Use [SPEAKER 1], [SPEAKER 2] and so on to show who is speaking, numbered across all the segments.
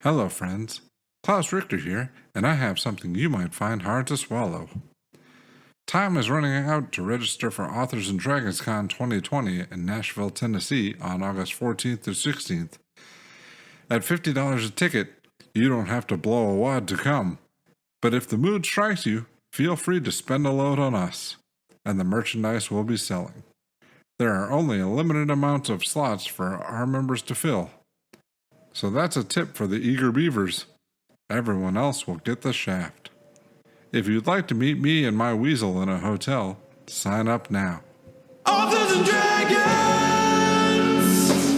[SPEAKER 1] Hello, friends. Klaus Richter here, and I have something you might find hard to swallow. Time is running out to register for Authors and Dragons Con 2020 in Nashville, Tennessee on August 14th through 16th. At $50 a ticket, you don't have to blow a wad to come. But if the mood strikes you, feel free to spend a load on us, and the merchandise we'll be selling. There are only a limited amount of slots for our members to fill. So that's a tip for the eager beavers. Everyone else will get the shaft. If you'd like to meet me and my weasel in a hotel, sign up now.
[SPEAKER 2] Authors and Dragons!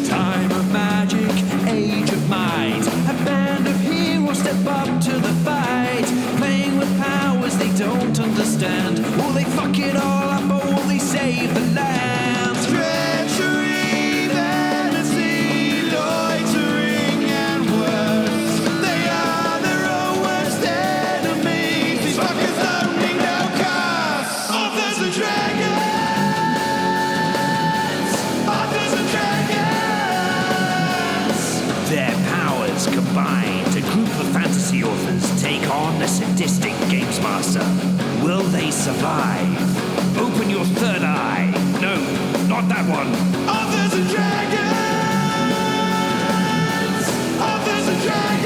[SPEAKER 2] Time of magic, age of might. A band of heroes step up to the fight. Playing with powers they don't understand. Will they fuck it all up or will they save the land? Treachery, fantasy, loitering and worse. They are their own worst enemies. These fuckers don't need no cause. Authors and Dragons! Authors and Dragons! Their powers combine to group of fantasy authors take on a sadistic games master. Will they survive? Open your third eye. No, not that one. Authors and Dragons! Authors and Dragons!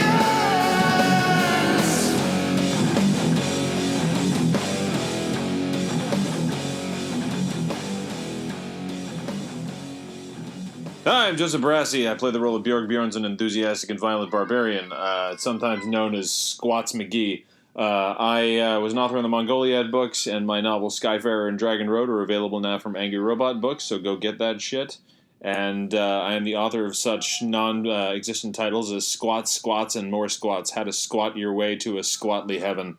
[SPEAKER 3] Hi, I'm Joseph Barassi. I play the role of Bjorg Bjorn's an enthusiastic and violent barbarian, sometimes known as Squats McGee. I was an author in the Mongoliad books, and my novels Skyfarer and Dragon Road are available now from Angry Robot Books, so go get that shit. And I am the author of such non-existent titles as Squats, Squats, and More Squats, How to Squat Your Way to a Squatly Heaven.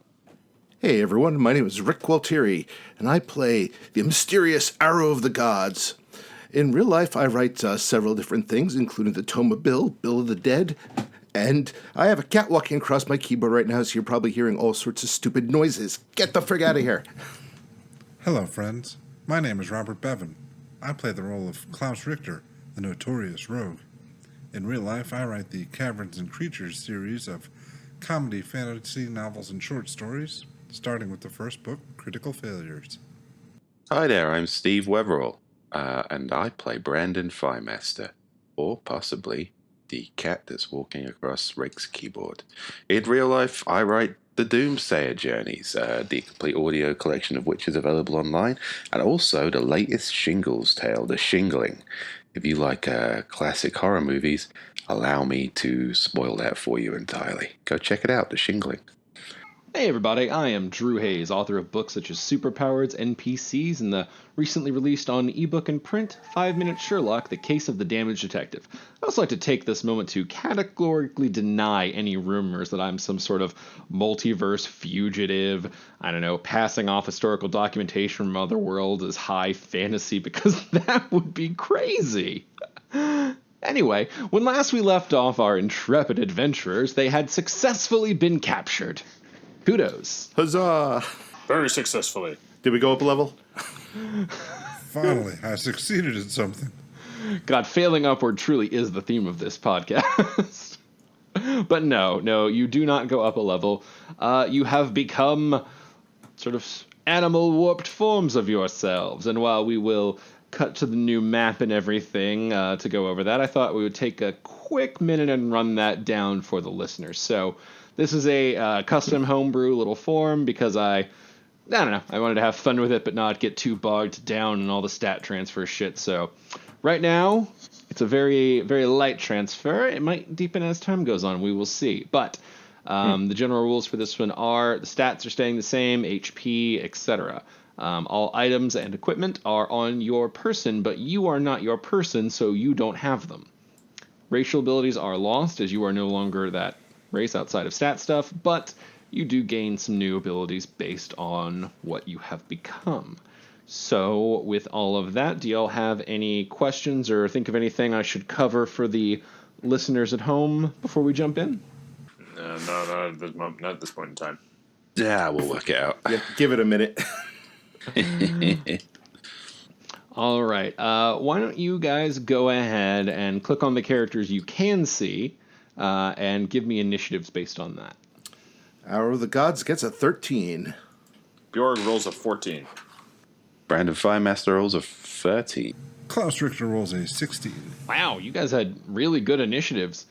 [SPEAKER 4] Hey everyone, my name is Rick Gualtieri, and I play the mysterious Arrow of the Gods. In real life, I write several different things, including the Tome of Bill of the Dead, and I have a cat walking across my keyboard right now, so you're probably hearing all sorts of stupid noises. Get the frig out of here.
[SPEAKER 1] Hello, friends. My name is Robert Bevan. I play the role of Klaus Richter, the notorious rogue. In real life, I write the Caverns and Creatures series of comedy, fantasy novels, and short stories, starting with the first book, Critical Failures.
[SPEAKER 5] Hi there, I'm Steve Wetherall, and I play Brandon Firemaster, or possibly the cat that's walking across Rick's keyboard. In real life, I write the Doomsayer Journeys, the complete audio collection of which is available online, and also the latest Shingles tale, The Shingling. If you like classic horror movies, allow me to spoil that for you entirely. Go check it out, The Shingling.
[SPEAKER 6] Hey everybody, I am Drew Hayes, author of books such as Superpowers, NPCs, and the recently released on ebook and print 5-Minute Sherlock, The Case of the Damaged Detective. I'd also like to take this moment to categorically deny any rumors that I'm some sort of multiverse fugitive, passing off historical documentation from other worlds as high fantasy, because that would be crazy. Anyway, when last we left off our intrepid adventurers, they had successfully been captured. Kudos.
[SPEAKER 4] Huzzah!
[SPEAKER 3] Very successfully.
[SPEAKER 4] Did we go up a level?
[SPEAKER 1] Finally, I succeeded at something.
[SPEAKER 6] God, failing upward truly is the theme of this podcast. But no, you do not go up a level. You have become sort of animal warped forms of yourselves. And while we will cut to the new map and everything to go over that, I thought we would take a quick minute and run that down for the listeners. So this is a custom homebrew little form because I wanted to have fun with it, but not get too bogged down in all the stat transfer shit. So right now, it's a very, very light transfer. It might deepen as time goes on. We will see. But the general rules for this one are the stats are staying the same, HP, etc. All items and equipment are on your person, but you are not your person, so you don't have them. Racial abilities are lost as you are no longer that race outside of stat stuff, but you do gain some new abilities based on what you have become. So with all of that, do y'all have any questions or think of anything I should cover for the listeners at home before we jump in?
[SPEAKER 3] No, not at this point in time.
[SPEAKER 5] Yeah, we'll work it out.
[SPEAKER 4] Yep, give it a minute.
[SPEAKER 6] All right. Why don't you guys go ahead and click on the characters you can see and give me initiatives based on that.
[SPEAKER 4] Arrow of the Gods gets a 13.
[SPEAKER 3] Bjorg rolls a 14.
[SPEAKER 5] Brandon Firemaster rolls a 30.
[SPEAKER 1] Klaus Richter rolls a 16.
[SPEAKER 6] Wow, you guys had really good initiatives.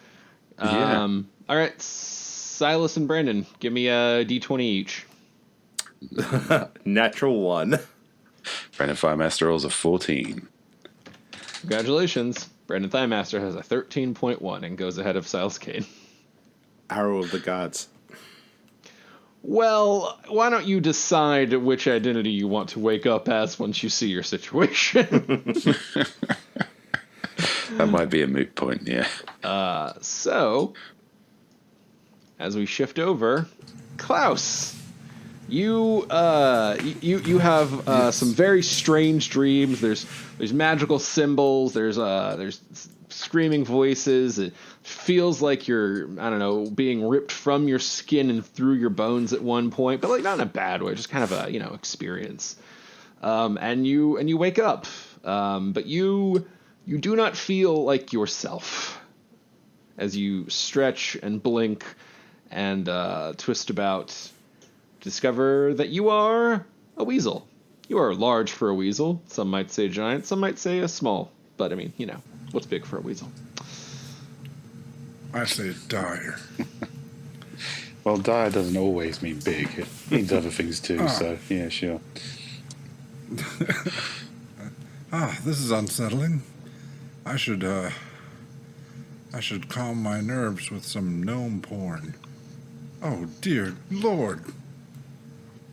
[SPEAKER 5] Yeah.
[SPEAKER 6] All right, Silas and Brandon, give me a D20 each.
[SPEAKER 4] Natural 1.
[SPEAKER 5] Brandon Firemaster rolls a 14.
[SPEAKER 6] Congratulations. Brandon Thighmaster has a 13.1 and goes ahead of Silas Kane.
[SPEAKER 4] Arrow of the Gods.
[SPEAKER 6] Well, why don't you decide which identity you want to wake up as once you see your situation?
[SPEAKER 5] That might be a moot point, yeah.
[SPEAKER 6] So, as we shift over, Klaus, you have some very strange dreams. There's magical symbols. There's screaming voices. It feels like you're, I don't know, being ripped from your skin and through your bones at one point, but like not in a bad way, just kind of a, experience. And you wake up, but you do not feel like yourself as you stretch and blink and twist about. Discover that you are a weasel. You are large for a weasel. Some might say giant, some might say a small. But I mean, what's big for a weasel?
[SPEAKER 1] I say dire.
[SPEAKER 7] Well, dire doesn't always mean big. It means other things too, so yeah, sure.
[SPEAKER 1] This is unsettling. I should calm my nerves with some gnome porn. Oh, dear Lord.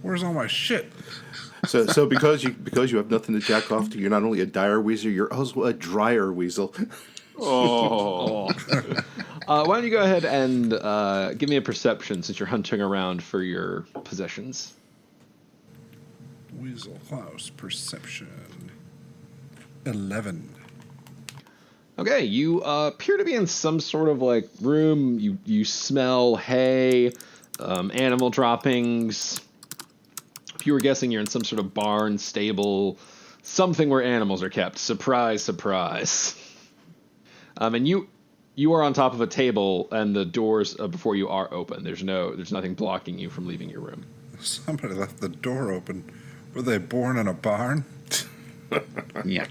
[SPEAKER 1] Where's all my shit?
[SPEAKER 4] So because you have nothing to jack off to, you're not only a dire weasel, you're also a dryer weasel.
[SPEAKER 3] Oh.
[SPEAKER 6] Why don't you go ahead and give me a perception since you're hunting around for your possessions.
[SPEAKER 1] Weasel Klaus, perception. 11.
[SPEAKER 6] Okay, you appear to be in some sort of like room. You smell hay, animal droppings. If you were guessing, you're in some sort of barn, stable, something where animals are kept. Surprise, surprise. And you are on top of a table, and the doors before you are open. There's nothing blocking you from leaving your room.
[SPEAKER 1] Somebody left the door open. Were they born in a barn?
[SPEAKER 5] Yeah.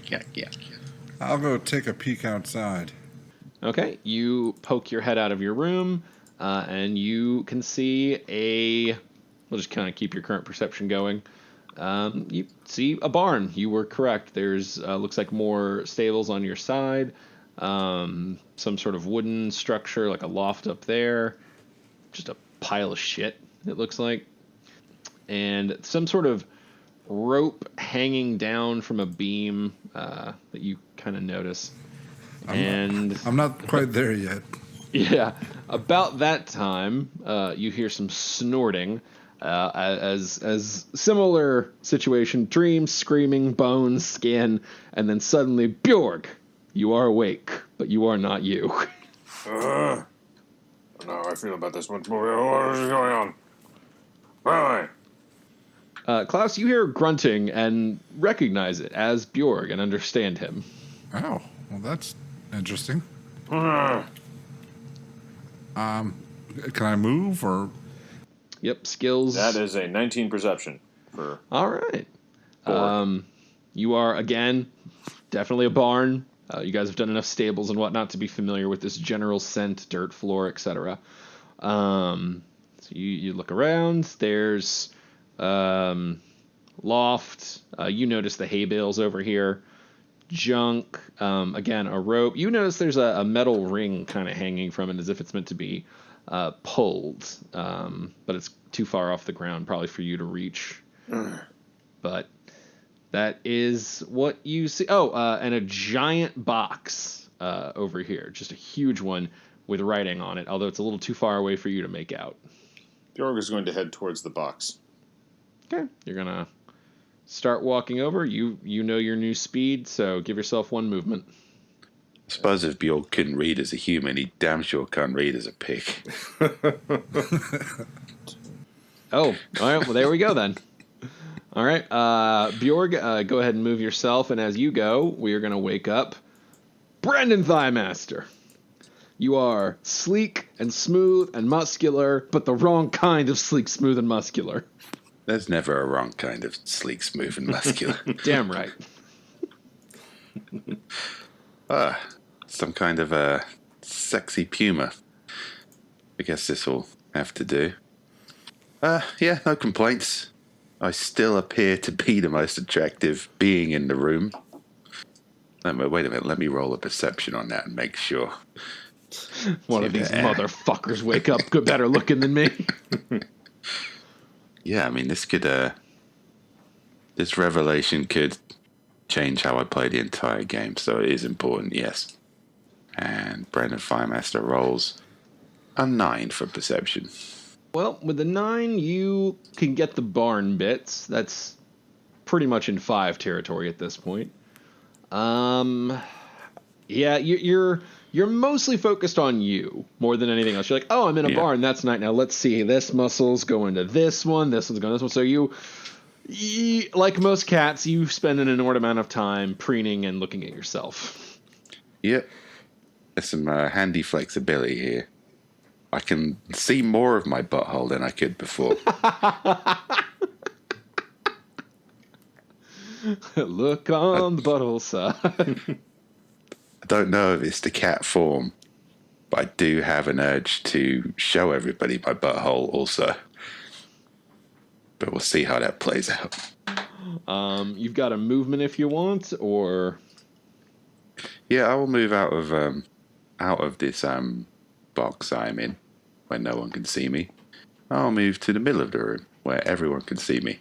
[SPEAKER 1] I'll go take a peek outside.
[SPEAKER 6] Okay, you poke your head out of your room, and you can see we'll just kind of keep your current perception going. You see a barn. You were correct. There's looks like more stables on your side. Some sort of wooden structure, like a loft up there. Just a pile of shit, it looks like. And some sort of rope hanging down from a beam that you kind of notice.
[SPEAKER 1] I'm not quite there yet.
[SPEAKER 6] Yeah, about that time, you hear some snorting. As similar situation, dreams, screaming, bones, skin, and then suddenly, Bjorg, you are awake, but you are not you.
[SPEAKER 3] No, I feel about this much more. What is going on? Why?
[SPEAKER 6] Klaus, you hear grunting and recognize it as Bjorg and understand him.
[SPEAKER 1] Oh, well, that's interesting. Can I move or?
[SPEAKER 6] Yep, skills.
[SPEAKER 3] That is a 19 perception.
[SPEAKER 6] All right. You are, again, definitely a barn. You guys have done enough stables and whatnot to be familiar with this general scent, dirt floor, etc. So you look around. There's loft. You notice the hay bales over here. Junk. Again, a rope. You notice there's a metal ring kind of hanging from it as if it's meant to be pulled. But it's too far off the ground probably for you to reach. But that is what you see. Oh, and a giant box over here. Just a huge one with writing on it, although it's a little too far away for you to make out.
[SPEAKER 3] Bjorg is going to head towards the box.
[SPEAKER 6] Okay. You're going to start walking over. You know your new speed, so give yourself one movement.
[SPEAKER 5] I suppose if Bjork couldn't read as a human, he damn sure can't read as a pig.
[SPEAKER 6] Oh, all right. Well, there we go then. All right. Bjorg, go ahead and move yourself, and as you go, we are going to wake up Brandon Thighmaster. You are sleek and smooth and muscular, but the wrong kind of sleek, smooth, and muscular.
[SPEAKER 5] There's never a wrong kind of sleek, smooth, and muscular.
[SPEAKER 6] Damn right.
[SPEAKER 5] Some kind of a sexy puma. I guess this will have to do. Yeah, no complaints. I still appear to be the most attractive being in the room. Wait a minute, let me roll a perception on that and make sure.
[SPEAKER 6] One of these motherfuckers wake up better looking than me.
[SPEAKER 5] Yeah, I mean, this revelation could change how I play the entire game, so it is important, yes. And Brandon Firemaster rolls a 9 for perception.
[SPEAKER 6] Well, with the 9, you can get the barn bits. That's pretty much in 5 territory at this point. Yeah, you're mostly focused on you more than anything else. You're like, oh, I'm in a barn. That's nice. Now let's see. This muscle's going to this one. This one's going to this one. So you, like most cats, you spend an inordinate amount of time preening and looking at yourself.
[SPEAKER 5] Yep. There's some handy flexibility here. I can see more of my butthole than I could before.
[SPEAKER 6] Look on the butthole side.
[SPEAKER 5] I don't know if it's the cat form, but I do have an urge to show everybody my butthole also. But we'll see how that plays out.
[SPEAKER 6] You've got a movement if you want, or...
[SPEAKER 5] Yeah, I will move out of this box I'm in, where no one can see me. I'll move to the middle of the room, where everyone can see me.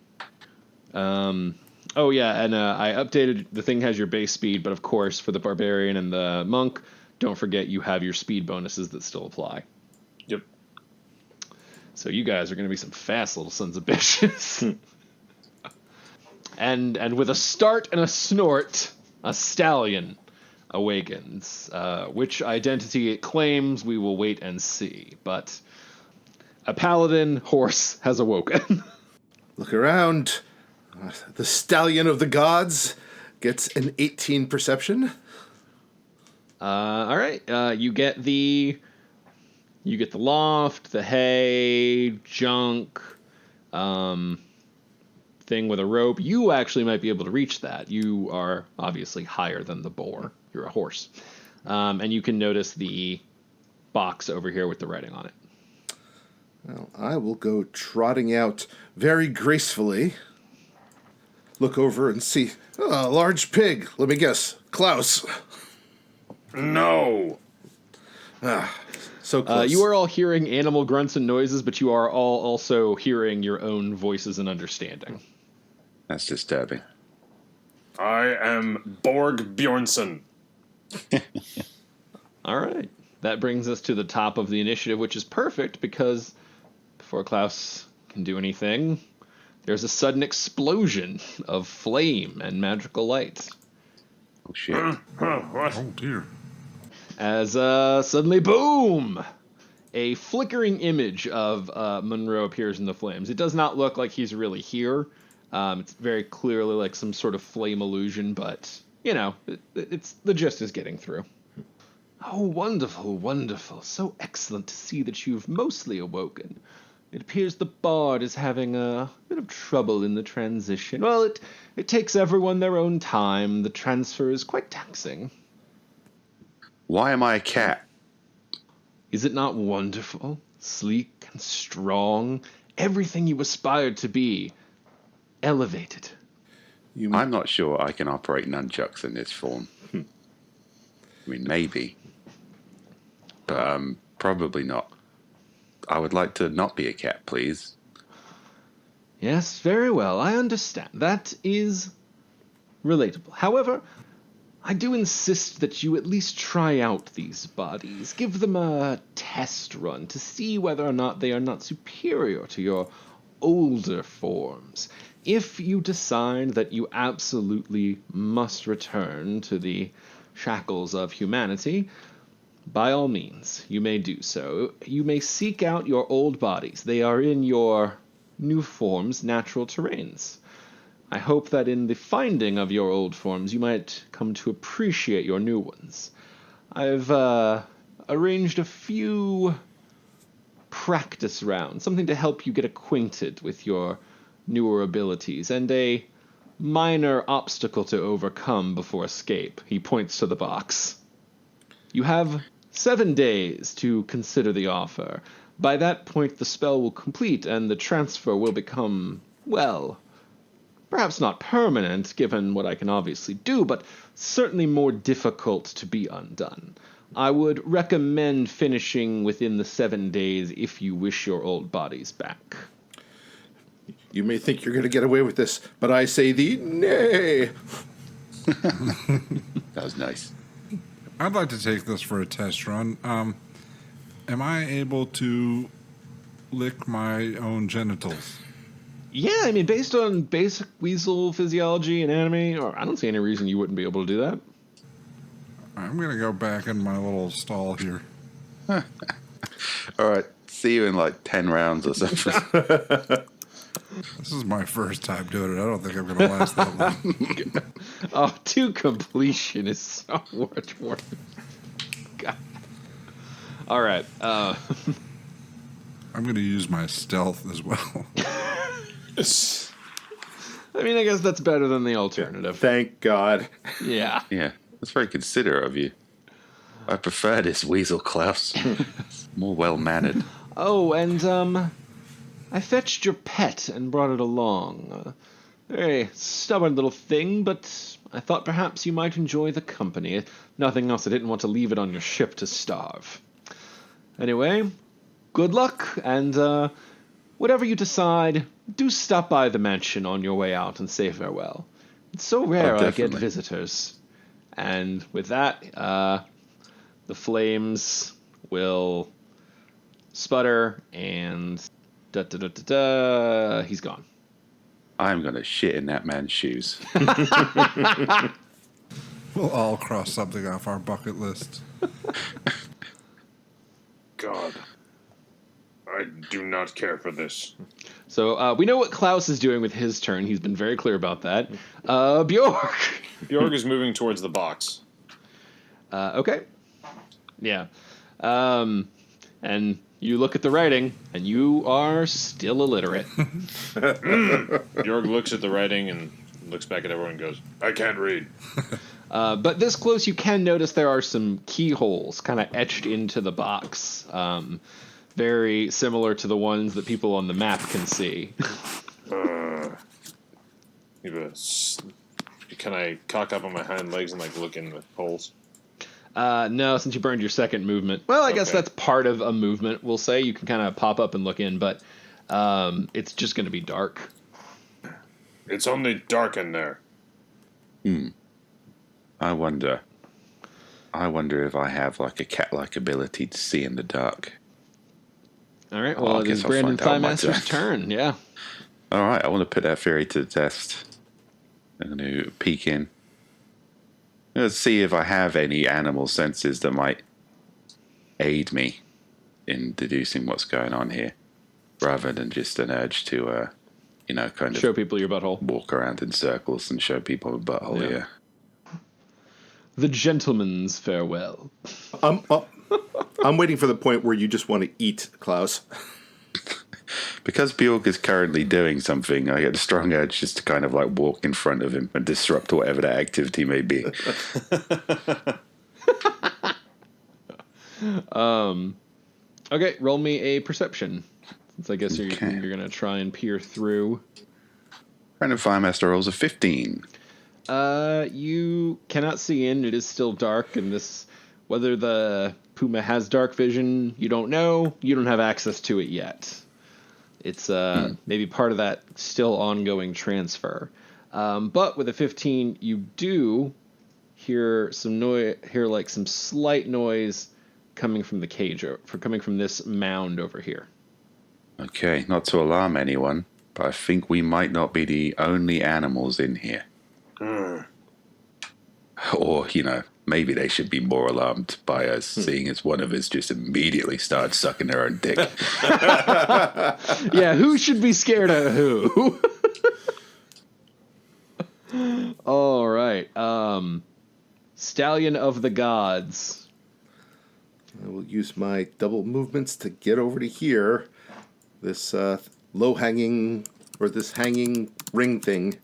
[SPEAKER 6] Oh, yeah, and I updated, the thing has your base speed, but of course, for the Barbarian and the Monk, don't forget you have your speed bonuses that still apply.
[SPEAKER 3] Yep.
[SPEAKER 6] So you guys are going to be some fast little sons of bitches. and with a start and a snort, a stallion awakens. Which identity it claims, we will wait and see. But a paladin horse has awoken.
[SPEAKER 4] Look around. The stallion of the gods gets an 18 perception.
[SPEAKER 6] All right. You get the loft, the hay, junk, thing with a rope. You actually might be able to reach that. You are obviously higher than the boar. You're a horse. And you can notice the box over here with the writing on it.
[SPEAKER 4] Well, I will go trotting out very gracefully. Look over and see. Oh, a large pig. Let me guess. Klaus.
[SPEAKER 3] No.
[SPEAKER 4] So close.
[SPEAKER 6] You are all hearing animal grunts and noises, but you are all also hearing your own voices and understanding.
[SPEAKER 5] That's disturbing.
[SPEAKER 3] I am Borg Bjornsson.
[SPEAKER 6] All right. That brings us to the top of the initiative, which is perfect because before Klaus can do anything, there's a sudden explosion of flame and magical light.
[SPEAKER 5] Oh, shit.
[SPEAKER 3] What?
[SPEAKER 1] Oh, dear.
[SPEAKER 6] As suddenly, boom! A flickering image of Monroe appears in the flames. It does not look like he's really here. It's very clearly like some sort of flame illusion, but, you know, it's the gist is getting through. Oh, wonderful, wonderful. So excellent to see that you've mostly awoken. It appears the bard is having a bit of trouble in the transition. Well, it takes everyone their own time. The transfer is quite taxing.
[SPEAKER 5] Why am I a cat?
[SPEAKER 6] Is it not wonderful? Sleek and strong. Everything you aspired to be. Elevated.
[SPEAKER 5] I'm not sure I can operate nunchucks in this form. I mean, maybe. But probably not. I would like to not be a cat, please.
[SPEAKER 6] Yes, very well. I understand. That is relatable. However, I do insist that you at least try out these bodies. Give them a test run to see whether or not they are not superior to your older forms. If you decide that you absolutely must return to the shackles of humanity, by all means, you may do so. You may seek out your old bodies. They are in your new forms' natural terrains. I hope that in the finding of your old forms, you might come to appreciate your new ones. I've arranged a few practice rounds, something to help you get acquainted with your newer abilities, and a minor obstacle to overcome before escape. He points to the box. You have 7 days to consider the offer. By that point, the spell will complete, and the transfer will become, well, perhaps not permanent, given what I can obviously do, but certainly more difficult to be undone. I would recommend finishing within the 7 days if you wish your old bodies back.
[SPEAKER 4] You may think you're going to get away with this, but I say thee nay.
[SPEAKER 5] That was nice.
[SPEAKER 1] I'd like to take this for a test run. Am I able to lick my own genitals?
[SPEAKER 6] Yeah, I mean, based on basic weasel physiology and anatomy, or I don't see any reason you wouldn't be able to do that.
[SPEAKER 1] I'm going to go back in my little stall here.
[SPEAKER 5] All right. See you in like 10 rounds or something.
[SPEAKER 1] This is my first time doing it. I don't think I'm going to last that long.
[SPEAKER 6] Oh, to completion is so much work. God. All right.
[SPEAKER 1] I'm going to use my stealth as well.
[SPEAKER 6] I mean, I guess that's better than the alternative.
[SPEAKER 4] Thank God.
[SPEAKER 6] Yeah.
[SPEAKER 5] Yeah, that's very considerate of you. I prefer this weasel, Klaus. More well-mannered.
[SPEAKER 6] Oh, and, I fetched your pet and brought it along. Very stubborn little thing, but I thought perhaps you might enjoy the company. If nothing else, I didn't want to leave it on your ship to starve. Anyway, good luck, and, whatever you decide, do stop by the mansion on your way out and say farewell. It's so rare I get
[SPEAKER 5] definitely.
[SPEAKER 6] visitors. And with that, the flames will sputter, and he's gone.
[SPEAKER 5] I'm going to shit in that man's shoes.
[SPEAKER 1] We'll all cross something off our bucket list.
[SPEAKER 3] God. I do not care for this.
[SPEAKER 6] So we know what Klaus is doing with his turn. He's been very clear about that. Bjork.
[SPEAKER 3] Bjorg is moving towards the box.
[SPEAKER 6] Okay. Yeah. And you look at the writing, and you are still illiterate.
[SPEAKER 3] Bjorg looks at the writing and looks back at everyone and goes, I can't read.
[SPEAKER 6] But this close, you can notice there are some keyholes kind of etched into the box. Very similar to the ones that people on the map can see.
[SPEAKER 3] Can I cock up on my hind legs and like look in the holes?
[SPEAKER 6] No, since you burned your second movement. Well, I guess
[SPEAKER 3] Okay.
[SPEAKER 6] that's part of a movement, we'll say. You can kind of pop up and look in, but it's just going to be dark.
[SPEAKER 3] It's only dark in there.
[SPEAKER 5] I wonder if I have like a cat-like ability to see in the dark.
[SPEAKER 6] All right,
[SPEAKER 5] Oh,
[SPEAKER 6] well,
[SPEAKER 5] I
[SPEAKER 6] it is
[SPEAKER 5] guess I'll
[SPEAKER 6] Brandon
[SPEAKER 5] find out my
[SPEAKER 6] Thighmaster's turn, yeah.
[SPEAKER 5] All right, I want to put that theory to the test. I'm going to peek in. Let's see if I have any animal senses that might aid me in deducing what's going on here, rather than just an urge to, kind of
[SPEAKER 6] Show people your butthole.
[SPEAKER 5] walk around in circles and show people my butthole.
[SPEAKER 6] Yeah.
[SPEAKER 5] Yeah.
[SPEAKER 6] The gentleman's farewell.
[SPEAKER 4] I'm waiting for the point where you just want to eat Klaus.
[SPEAKER 5] Because Bjork is currently doing something, I get a strong urge just to kind of like walk in front of him and disrupt whatever that activity may be.
[SPEAKER 6] Okay, roll me a perception. Since I guess
[SPEAKER 5] Okay.
[SPEAKER 6] you're going to try and peer through.
[SPEAKER 5] Random Firemaster rolls a 15.
[SPEAKER 6] You cannot see in. It is still dark, and this, whether the Puma has dark vision, you don't know. You don't have access to it yet. It's maybe part of that still ongoing transfer. But with a 15, you do hear some noise, like some slight noise coming from the cage, coming from this mound over here.
[SPEAKER 5] Okay, not to alarm anyone, but I think we might not be the only animals in here. Or, maybe they should be more alarmed by us, seeing as one of us just immediately started sucking their own dick.
[SPEAKER 6] Yeah, who should be scared of who? All right. Stallion of the Gods.
[SPEAKER 4] I will use my double movements to get over to here. This low-hanging, or this hanging ring thing.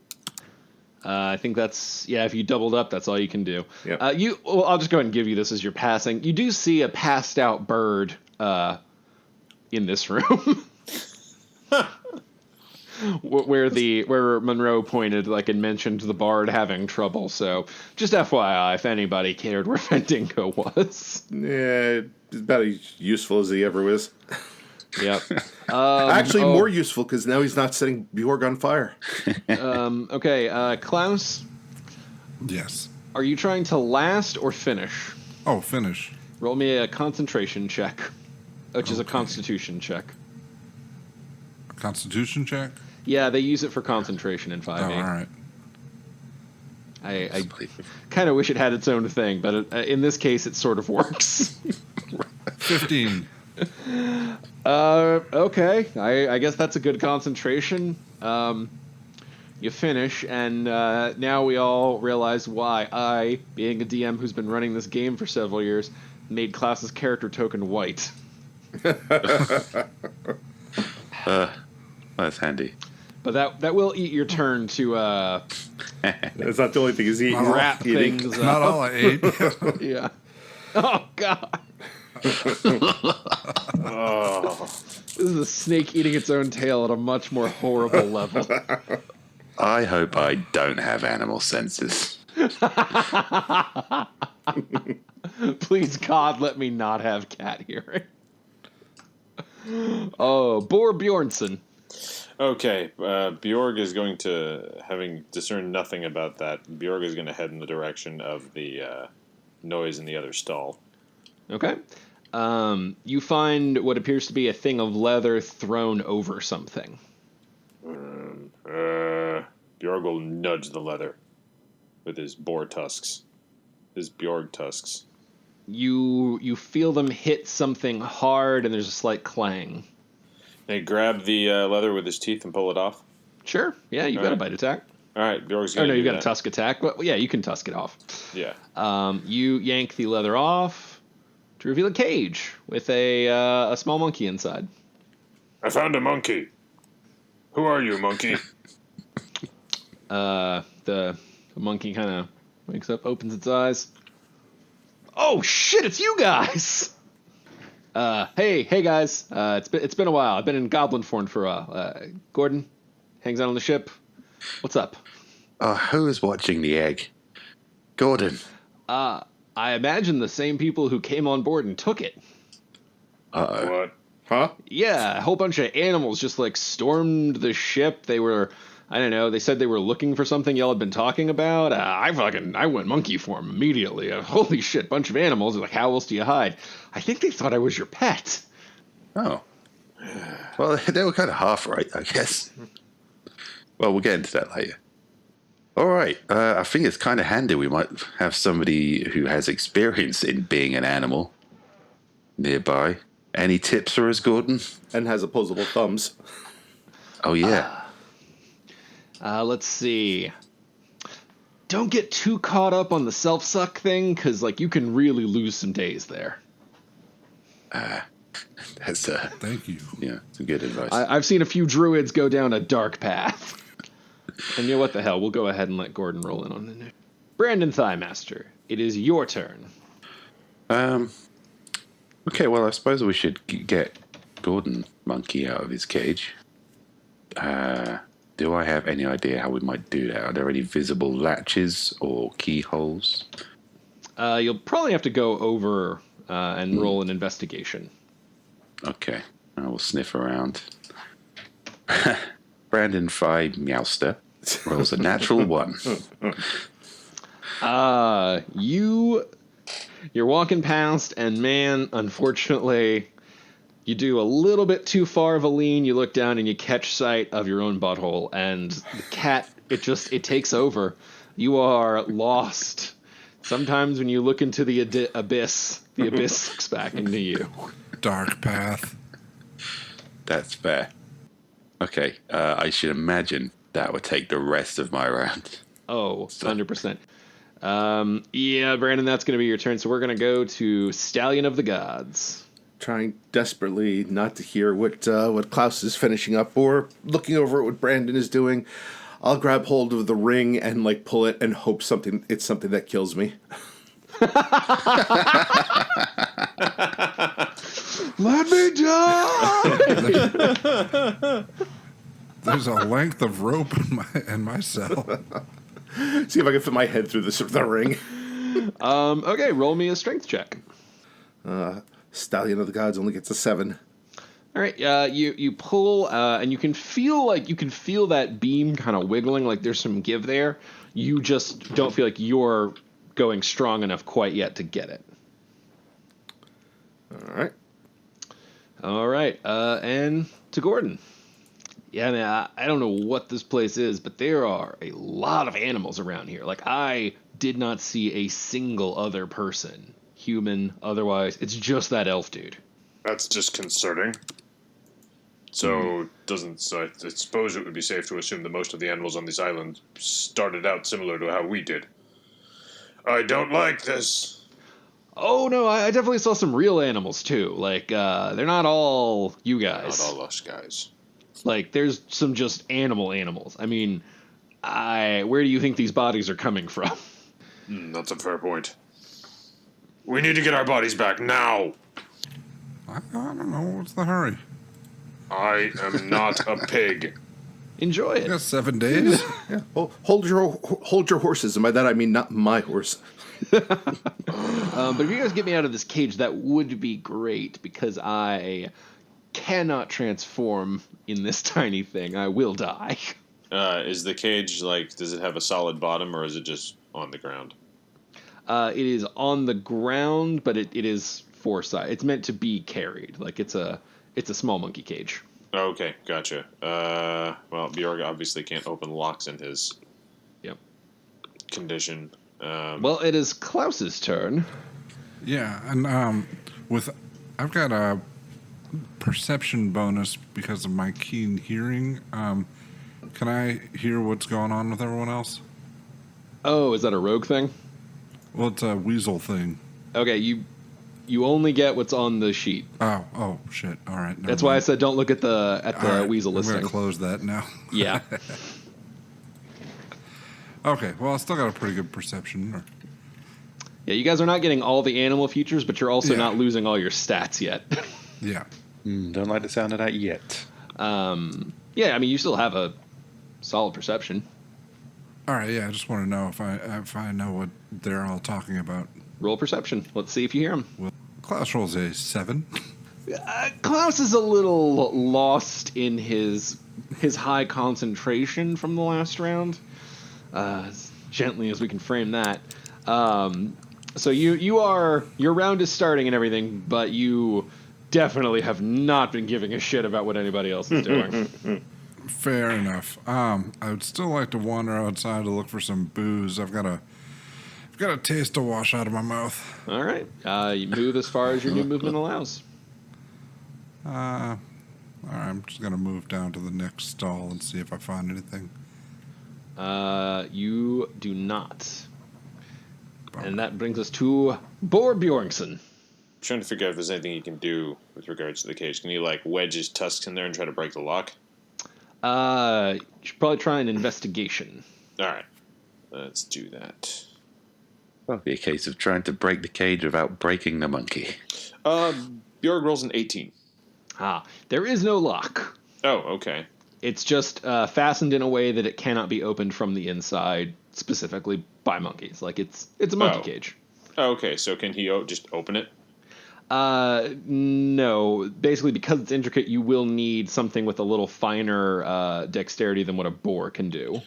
[SPEAKER 6] I think that's, yeah, if you doubled up, that's all you can do.
[SPEAKER 4] Yep.
[SPEAKER 6] Well, I'll just go ahead and give you this as you're passing. You do see a passed out bird in this room. where Monroe pointed, like, and mentioned the bard having trouble. So just FYI, if anybody cared where Fendingo was.
[SPEAKER 4] Yeah, it's about as useful as he ever was.
[SPEAKER 6] Yep.
[SPEAKER 4] Actually, more useful, because now he's not setting Bjorg on fire.
[SPEAKER 6] Okay, Klaus,
[SPEAKER 1] Yes.
[SPEAKER 6] are you trying to last or finish?
[SPEAKER 1] Oh, finish.
[SPEAKER 6] Roll me a concentration check, which is a
[SPEAKER 1] Okay.
[SPEAKER 6] constitution check.
[SPEAKER 1] A constitution check?
[SPEAKER 6] Yeah, they use it for concentration in
[SPEAKER 1] Oh,
[SPEAKER 6] 5e.
[SPEAKER 1] all right.
[SPEAKER 6] I kind of wish it had its own thing, but in this case, it sort of works.
[SPEAKER 1] 15.
[SPEAKER 6] Okay, I guess that's a good concentration. You finish, and now we all realize why I, being a DM who's been running this game for several years, made Klaus's character token white.
[SPEAKER 5] That's handy.
[SPEAKER 6] But that will eat your turn to
[SPEAKER 4] That's not the only thing he's eating.
[SPEAKER 6] wrap
[SPEAKER 4] Eating.
[SPEAKER 6] things
[SPEAKER 1] Not
[SPEAKER 6] up.
[SPEAKER 1] all I ate.
[SPEAKER 6] Yeah. Oh, God. This is a snake eating its own tail at a much more horrible level.
[SPEAKER 5] I hope I don't have animal senses.
[SPEAKER 6] Please, God, let me not have cat hearing. Oh, Bor Bjornsson.
[SPEAKER 3] Okay, Bjorg is going to, having discerned nothing about that, Bjorg is going to head in the direction of the noise in the other stall.
[SPEAKER 6] Okay. You find what appears to be a thing of leather thrown over something.
[SPEAKER 3] Bjorg will nudge the leather with his boar tusks, his Bjorg tusks.
[SPEAKER 6] You feel them hit something hard, and there's a slight clang.
[SPEAKER 3] They grab the leather with his teeth and pull it off.
[SPEAKER 6] Sure. Yeah, you got a bite attack.
[SPEAKER 3] All right, Bjorg's
[SPEAKER 6] Oh,
[SPEAKER 3] going
[SPEAKER 6] no,
[SPEAKER 3] to
[SPEAKER 6] you
[SPEAKER 3] do
[SPEAKER 6] got a
[SPEAKER 3] that.
[SPEAKER 6] tusk attack. But yeah, you can tusk it off.
[SPEAKER 3] Yeah.
[SPEAKER 6] You yank the leather off to reveal a cage with a small monkey inside.
[SPEAKER 3] I found a monkey. Who are you, monkey?
[SPEAKER 6] The monkey kind of wakes up, opens its eyes. Oh shit! It's you guys. Hey guys. It's been a while. I've been in goblin form for a while. Gordon hangs out on the ship. What's up?
[SPEAKER 5] Who is watching the egg? Gordon.
[SPEAKER 6] I imagine the same people who came on board and took it.
[SPEAKER 3] What?
[SPEAKER 4] Huh?
[SPEAKER 6] Yeah, a whole bunch of animals just like stormed the ship. They were, I don't know, they said they were looking for something y'all had been talking about. I went monkey form immediately. Holy shit, bunch of animals. They're like, how else do you hide? I think they thought I was your pet.
[SPEAKER 5] Oh. Well, they were kind of half right, I guess. Well, we'll get into that later. All right. I think it's kind of handy we might have somebody who has experience in being an animal nearby. Any tips for us, Gordon?
[SPEAKER 4] And has opposable thumbs.
[SPEAKER 5] Oh, yeah.
[SPEAKER 6] Let's see. Don't get too caught up on the self-suck thing, because, like, you can really lose some days there.
[SPEAKER 5] That's
[SPEAKER 1] Thank you.
[SPEAKER 5] yeah, some good advice.
[SPEAKER 6] I've seen a few druids go down a dark path. And you know what the hell? We'll go ahead and let Gordon roll in on it. Brandon Thighmaster, it is your turn.
[SPEAKER 5] Okay, well, I suppose we should get Gordon Monkey out of his cage. Do I have any idea how we might do that? Are there any visible latches or keyholes?
[SPEAKER 6] You'll probably have to go over and roll an investigation.
[SPEAKER 5] Okay, I will sniff around. Brandon Phi Meowster rolls a natural 1.
[SPEAKER 6] You're walking past, and man, unfortunately, you do a little bit too far of a lean. You look down and you catch sight of your own butthole, and the cat, it takes over. You are lost. Sometimes when you look into the abyss looks back into you.
[SPEAKER 1] Dark path.
[SPEAKER 5] That's fair. Okay, I should imagine that would take the rest of my round.
[SPEAKER 6] Oh, 100%. Yeah, Brandon, that's going to be your turn. So we're going to go to Stallion of the Gods.
[SPEAKER 4] Trying desperately not to hear what Klaus is finishing up or looking over at what Brandon is doing. I'll grab hold of the ring and like pull it and hope it's something that kills me.
[SPEAKER 6] Let me die!
[SPEAKER 1] There's a length of rope in my cell.
[SPEAKER 4] See if I can fit my head through the ring.
[SPEAKER 6] Okay, roll me a strength check.
[SPEAKER 4] Stallion of the Gods only gets a 7.
[SPEAKER 6] All right, you pull, and you can feel that beam kind of wiggling, like there's some give there. You just don't feel like you're going strong enough quite yet to get it. All right, and to Gordon. Yeah, man, I don't know what this place is, but there are a lot of animals around here. Like, I did not see a single other person, human, otherwise. It's just that elf dude.
[SPEAKER 3] That's disconcerting. So, I suppose it would be safe to assume that most of the animals on this island started out similar to how we did. I don't like this.
[SPEAKER 6] Oh, no, I definitely saw some real animals, too. Like, they're not all you guys.
[SPEAKER 3] Not all us guys.
[SPEAKER 6] Like, there's some just animals. I mean, where do you think these bodies are coming from?
[SPEAKER 3] That's a fair point. We need to get our bodies back now.
[SPEAKER 1] I don't know. What's the hurry?
[SPEAKER 3] I am not a pig.
[SPEAKER 6] Enjoy
[SPEAKER 1] I got
[SPEAKER 6] it.
[SPEAKER 1] 7 days.
[SPEAKER 4] Yeah. Oh, hold your horses, and by that I mean not my horse.
[SPEAKER 6] But if you guys get me out of this cage, that would be great, because I cannot transform in this tiny thing. I will die.
[SPEAKER 3] Is the cage, does it have a solid bottom, or is it just on the ground?
[SPEAKER 6] It is on the ground, but it is 4-side. It's meant to be carried. Like, it's a small monkey cage.
[SPEAKER 3] Okay, gotcha. Well, Bjorg obviously can't open locks in his condition.
[SPEAKER 6] Well, it is Klaus's turn.
[SPEAKER 1] Yeah, and I've got a perception bonus because of my keen hearing. Can I hear what's going on with everyone else?
[SPEAKER 6] Oh, is that a rogue thing?
[SPEAKER 1] Well, it's a weasel thing.
[SPEAKER 6] Okay, you only get what's on the sheet.
[SPEAKER 1] Oh, shit. All right.
[SPEAKER 6] That's why I said don't look at the
[SPEAKER 1] right,
[SPEAKER 6] weasel
[SPEAKER 1] I'm
[SPEAKER 6] listing.
[SPEAKER 1] going to close that now.
[SPEAKER 6] Yeah.
[SPEAKER 1] Okay, well, I still got a pretty good perception.
[SPEAKER 6] Yeah, you guys are not getting all the animal features, but you're also
[SPEAKER 1] Yeah.
[SPEAKER 6] not losing all your stats yet.
[SPEAKER 1] Yeah.
[SPEAKER 7] Don't like the sound of that yet.
[SPEAKER 6] Yeah, I mean, you still have a solid perception.
[SPEAKER 1] All right, yeah, I just want to know if I know what they're all talking about.
[SPEAKER 6] Roll perception. Let's see if you hear him.
[SPEAKER 1] Well, Klaus rolls a 7.
[SPEAKER 6] Klaus is a little lost in his high concentration from the last round, as gently as we can frame that. So your round is starting and everything, but you definitely have not been giving a shit about what anybody else is doing.
[SPEAKER 1] Fair enough. I would still like to wander outside to look for some booze. I've got a taste to wash out of my mouth.
[SPEAKER 6] All right. You move as far as your new movement allows.
[SPEAKER 1] All right, I'm just gonna move down to the next stall and see if I find anything.
[SPEAKER 6] You do not. And that brings us to Bor Bjornsson.
[SPEAKER 3] I'm trying to figure out if there's anything you can do with regards to the cage. Can you, wedge his tusks in there and try to break the lock?
[SPEAKER 6] You should probably try an investigation.
[SPEAKER 3] All right. Let's do that.
[SPEAKER 5] That'll be a case of trying to break the cage without breaking the monkey.
[SPEAKER 3] Bjorg rolls an 18.
[SPEAKER 6] There is no lock.
[SPEAKER 3] Oh, okay.
[SPEAKER 6] It's just fastened in a way that it cannot be opened from the inside, specifically by monkeys. Like, it's a monkey cage.
[SPEAKER 3] Oh, okay. So can he just open it?
[SPEAKER 6] No. Basically, because it's intricate, you will need something with a little finer dexterity than what a boar can do.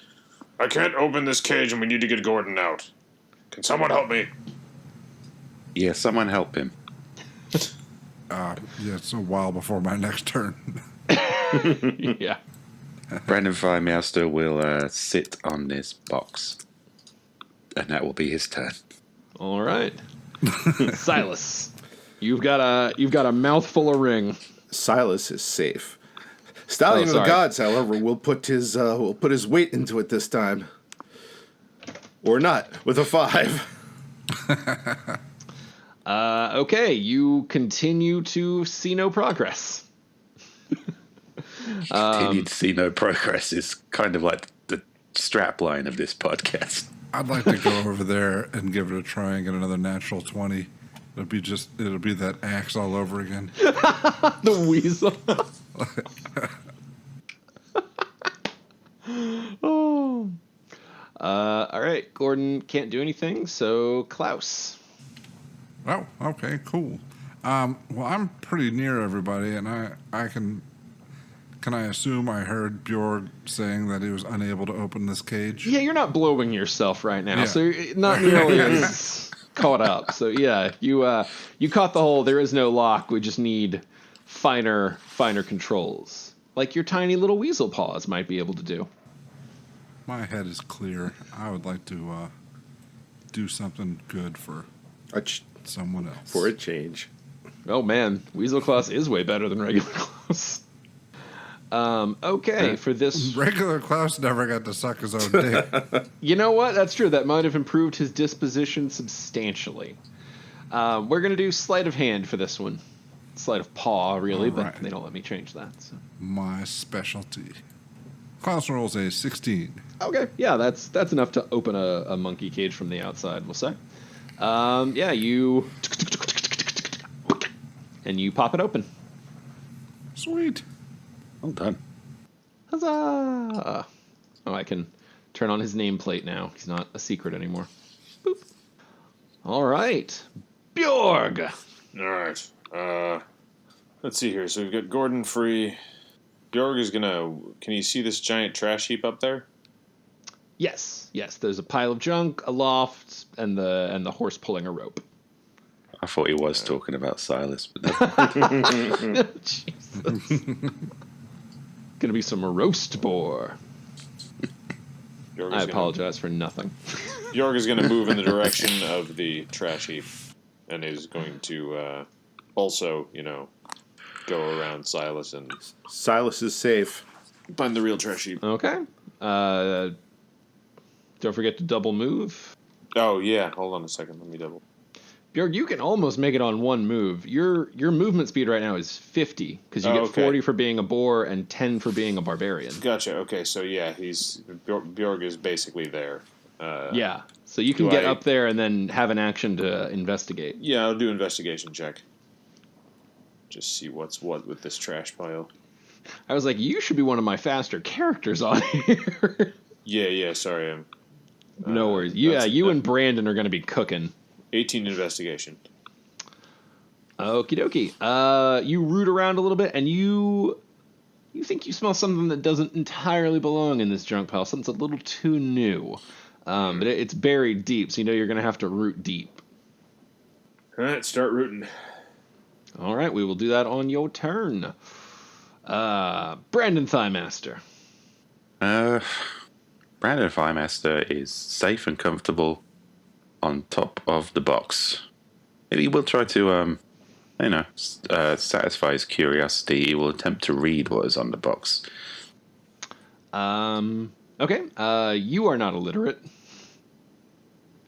[SPEAKER 3] I can't open this cage and we need to get Gordon out. Can someone help me?
[SPEAKER 5] Yeah, someone help him.
[SPEAKER 1] Yeah, it's a while before my next turn.
[SPEAKER 6] Yeah.
[SPEAKER 5] Brandon Firemaster will sit on this box, and that will be his turn.
[SPEAKER 6] All right. Silas, you've got a mouthful of ring.
[SPEAKER 4] Silas is safe. Stallion of the
[SPEAKER 6] sorry.
[SPEAKER 4] Gods, however, will put his weight into it this time. Or not, with a 5.
[SPEAKER 6] Okay, you continue to see no progress.
[SPEAKER 5] Continue to see no progress is kind of like the strap line of this podcast.
[SPEAKER 1] I'd like to go over there and give it a try and get another natural 20. It'll be that axe all over again.
[SPEAKER 6] The weasel. Oh. All right, Gordon can't do anything, so Klaus.
[SPEAKER 1] Oh, okay, cool. Well, I'm pretty near everybody, and I can I assume I heard Bjorg saying that he was unable to open this cage?
[SPEAKER 6] Yeah, you're not blowing yourself right now,
[SPEAKER 1] Yeah.
[SPEAKER 6] so you're not nearly as caught up. So yeah, you caught the whole. There is no lock. We just need finer controls, like your tiny little weasel paws might be able to do.
[SPEAKER 1] My head is clear. I would like to do something good for someone else.
[SPEAKER 4] For a change.
[SPEAKER 6] Oh man, Weasel Klaus is way better than regular Klaus. Okay, for this...
[SPEAKER 1] Regular Klaus never got to suck his own dick.
[SPEAKER 6] You know what? That's true. That might have improved his disposition substantially. We're going to do sleight of hand for this one. Sleight of paw, really,
[SPEAKER 1] All
[SPEAKER 6] but
[SPEAKER 1] right.
[SPEAKER 6] they don't let me change that. So.
[SPEAKER 1] My specialty. Klaus rolls a 16.
[SPEAKER 6] Okay, yeah, that's enough to open a monkey cage from the outside, we'll say. Yeah, you... And you pop it open.
[SPEAKER 1] Sweet.
[SPEAKER 5] Well done.
[SPEAKER 6] Huzzah! Oh, I can turn on his nameplate now. He's not a secret anymore. Boop. All right. Bjorg!
[SPEAKER 3] All right. Let's see here. So we've got Gordon free. Bjorg is gonna. Can you see this giant trash heap up there?
[SPEAKER 6] Yes. There's a pile of junk, a loft, and the horse pulling a rope.
[SPEAKER 5] I thought he was talking about Silas, but no.
[SPEAKER 6] Jesus. Gonna be some roast boar. I apologize for nothing.
[SPEAKER 3] Bjorg is going to move in the direction of the trash heap, and is going to also, go around Silas and
[SPEAKER 4] Silas is safe.
[SPEAKER 3] find the real trash heap.
[SPEAKER 6] Okay. Don't forget to double move.
[SPEAKER 3] Oh yeah, hold on a second. Let me double.
[SPEAKER 6] Bjorg, you can almost make it on one move. Your movement speed right now is 50, because you get
[SPEAKER 3] okay.
[SPEAKER 6] 40 for being a boar and 10 for being a barbarian.
[SPEAKER 3] Gotcha. Okay, so yeah, Bjorg is basically there.
[SPEAKER 6] Yeah, so you can get up there and then have an action to investigate.
[SPEAKER 3] Yeah, I'll do investigation check. Just see what's what with this trash pile.
[SPEAKER 6] I was like, you should be one of my faster characters on here.
[SPEAKER 3] Yeah. Sorry, I'm.
[SPEAKER 6] No worries. You and Brandon are going to be cooking.
[SPEAKER 3] 18 investigation.
[SPEAKER 6] Okie dokie. You root around a little bit, and you think you smell something that doesn't entirely belong in this junk pile. Something's a little too new. But it's buried deep, so you know you're going to have to root deep.
[SPEAKER 3] All right, start rooting.
[SPEAKER 6] All right, we will do that on your turn. Brandon Thighmaster.
[SPEAKER 5] Brandon Firemaster is safe and comfortable on top of the box. He will try to, satisfy his curiosity. He will attempt to read what is on the box.
[SPEAKER 6] Okay. You are not illiterate.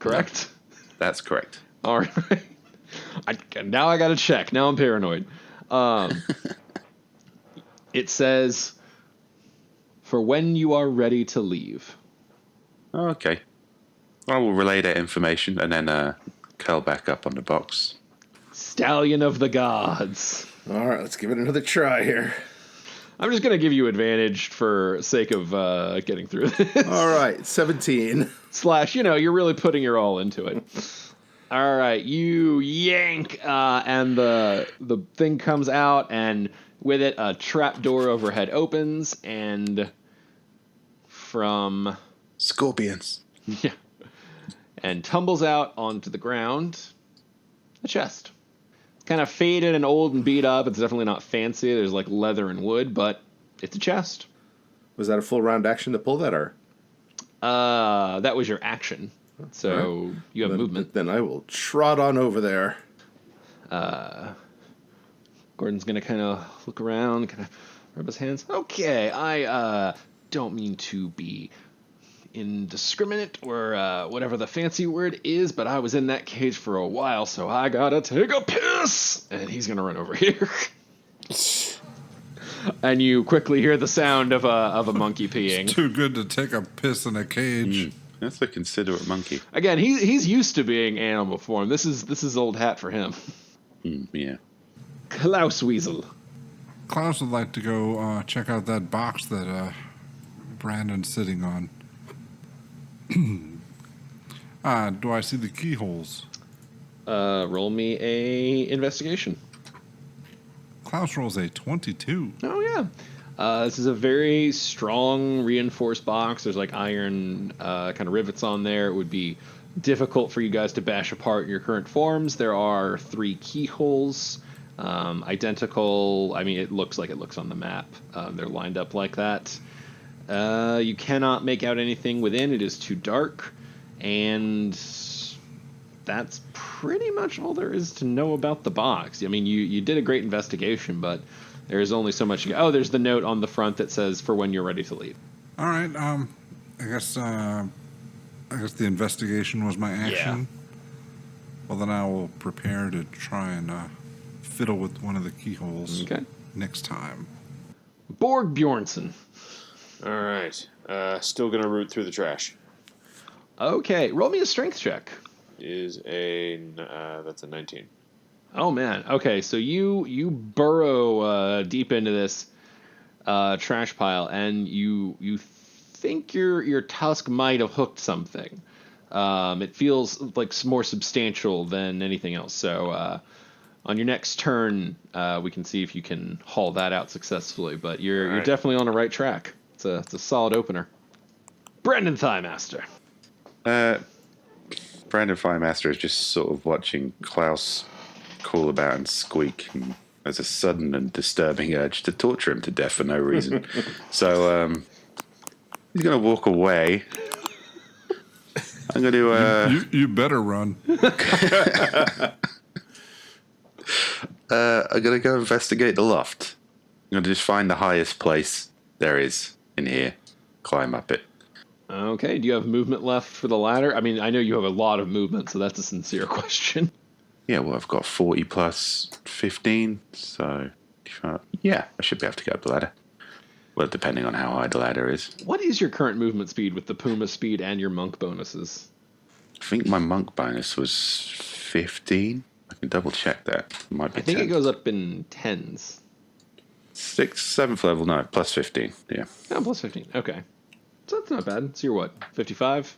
[SPEAKER 6] Correct?
[SPEAKER 5] That's correct.
[SPEAKER 6] All right. Now I got to check. Now I'm paranoid. It says, for when you are ready to leave.
[SPEAKER 5] Okay. I will relay that information and then curl back up on the box.
[SPEAKER 6] Stallion of the gods.
[SPEAKER 4] All right, let's give it another try here.
[SPEAKER 6] I'm just going to give you advantage for sake of getting through this.
[SPEAKER 4] All right, 17.
[SPEAKER 6] / you're really putting your all into it. All right, you yank, and the thing comes out, and with it, a trap door overhead opens, and from...
[SPEAKER 5] Scorpions.
[SPEAKER 6] Yeah. And tumbles out onto the ground a chest. Kind of faded and old and beat up. It's definitely not fancy. There's like leather and wood, but it's a chest.
[SPEAKER 4] Was that a full round action to pull that, or?
[SPEAKER 6] That was your action. So you have movement.
[SPEAKER 4] Then I will trot on over there.
[SPEAKER 6] Gordon's going to kind of look around, kind of rub his hands. Okay, I don't mean to be indiscriminate or whatever the fancy word is, but I was in that cage for a while, so I gotta take a piss! And he's gonna run over here. And you quickly hear the sound of a monkey peeing.
[SPEAKER 1] Too good to take a piss in a cage.
[SPEAKER 5] That's a considerate monkey.
[SPEAKER 6] Again, he's used to being animal form. This is old hat for him.
[SPEAKER 5] Yeah.
[SPEAKER 6] Klaus Weasel.
[SPEAKER 1] Klaus would like to go check out that box that Brandon's sitting on. Do I see the keyholes?
[SPEAKER 6] Roll me a investigation.
[SPEAKER 1] Klaus rolls a 22.
[SPEAKER 6] Oh, yeah. This is a very strong, reinforced box. There's like iron kind of rivets on there. It would be difficult for you guys to bash apart your current forms. There are 3 keyholes, identical. I mean, it looks like it looks on the map. They're lined up like that. You cannot make out anything within. It is too dark. And that's pretty much all there is to know about the box. I mean, you did a great investigation, but there is only so much. Oh, there's the note on the front that says for when you're ready to leave.
[SPEAKER 1] All right. I guess the investigation was my action. Yeah. Well, then I will prepare to try and fiddle with one of the keyholes.
[SPEAKER 6] Okay.
[SPEAKER 1] Next time.
[SPEAKER 6] Borg Bjornsson.
[SPEAKER 3] All right. Still gonna root through the trash.
[SPEAKER 6] Okay. Roll me a strength check.
[SPEAKER 3] That's a 19.
[SPEAKER 6] Oh man. Okay, so you burrow deep into this trash pile, and you think your tusk might have hooked something. It feels like more substantial than anything else. So on your next turn, we can see if you can haul that out successfully. But you're definitely on the right track. It's a solid opener. Brandon Thighmaster.
[SPEAKER 5] Brandon Firemaster is just sort of watching Klaus crawl about and squeak, and has a sudden and disturbing urge to torture him to death for no reason. So he's going to walk away. I'm going to...
[SPEAKER 1] You better run.
[SPEAKER 5] I'm going to go investigate the loft. I'm going to just find the highest place there is in here, climb up it.
[SPEAKER 6] Okay, do you have movement left for the ladder? I mean, I know you have a lot of movement, so that's a sincere question.
[SPEAKER 5] Yeah, well, I've got 40 plus 15, so yeah, I should be able to get up the ladder. Well, depending on how high the ladder is.
[SPEAKER 6] What is your current movement speed with the Puma speed and your monk bonuses?
[SPEAKER 5] I think my monk bonus was 15. I can double check that. It might be
[SPEAKER 6] I think
[SPEAKER 5] 10.
[SPEAKER 6] it goes up in tens.
[SPEAKER 5] 6th, 7th level, no, plus 15, yeah.
[SPEAKER 6] Oh, plus 15, okay. So that's not bad. So you're what, 55?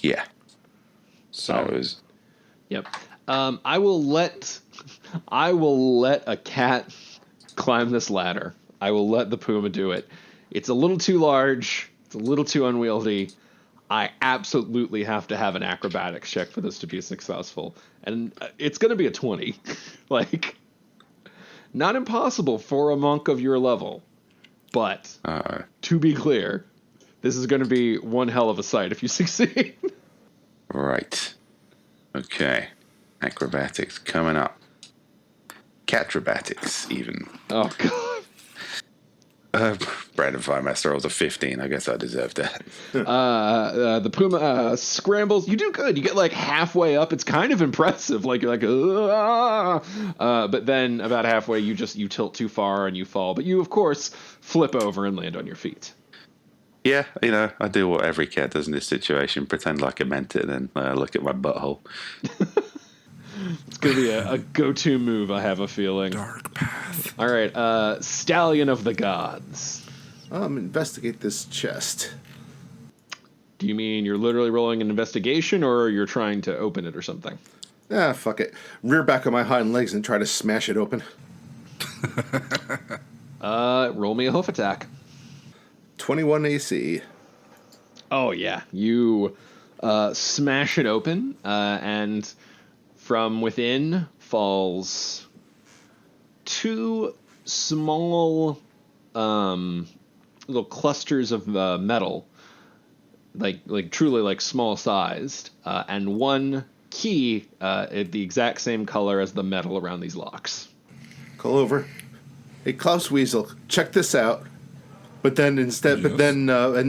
[SPEAKER 5] Yeah. So it was...
[SPEAKER 6] Yep. I will let a cat climb this ladder. I will let the Puma do it. It's a little too large. It's a little too unwieldy. I absolutely have to have an acrobatics check for this to be successful. And it's going to be a 20. Like, not impossible for a monk of your level. But, to be clear, this is going to be one hell of a sight if you succeed.
[SPEAKER 5] Right. Okay. Acrobatics coming up. Catrobatics, even.
[SPEAKER 6] Oh, God.
[SPEAKER 5] Brandon Firemaster rolls a 15. I guess I deserve that.
[SPEAKER 6] The Puma scrambles. You do good. You get like halfway up. It's kind of impressive. Like you're like, but then about halfway, you tilt too far and you fall. But you, of course, flip over and land on your feet.
[SPEAKER 5] Yeah, I do what every cat does in this situation. Pretend like I meant it, and then look at my butthole.
[SPEAKER 6] It's going to be a go-to move, I have a feeling.
[SPEAKER 1] Dark path.
[SPEAKER 6] All right, Stallion of the Gods.
[SPEAKER 4] Investigate this chest.
[SPEAKER 6] Do you mean you're literally rolling an investigation, or you're trying to open it or something?
[SPEAKER 4] Ah, fuck it. Rear back on my hind legs and try to smash it open.
[SPEAKER 6] Roll me a hoof attack.
[SPEAKER 4] 21 AC.
[SPEAKER 6] Oh, yeah. You smash it open, and from within falls 2 small little clusters of metal, like truly like small sized, and 1 key the exact same color as the metal around these locks.
[SPEAKER 4] Call over. Hey, Klaus Weasel, check this out. But then and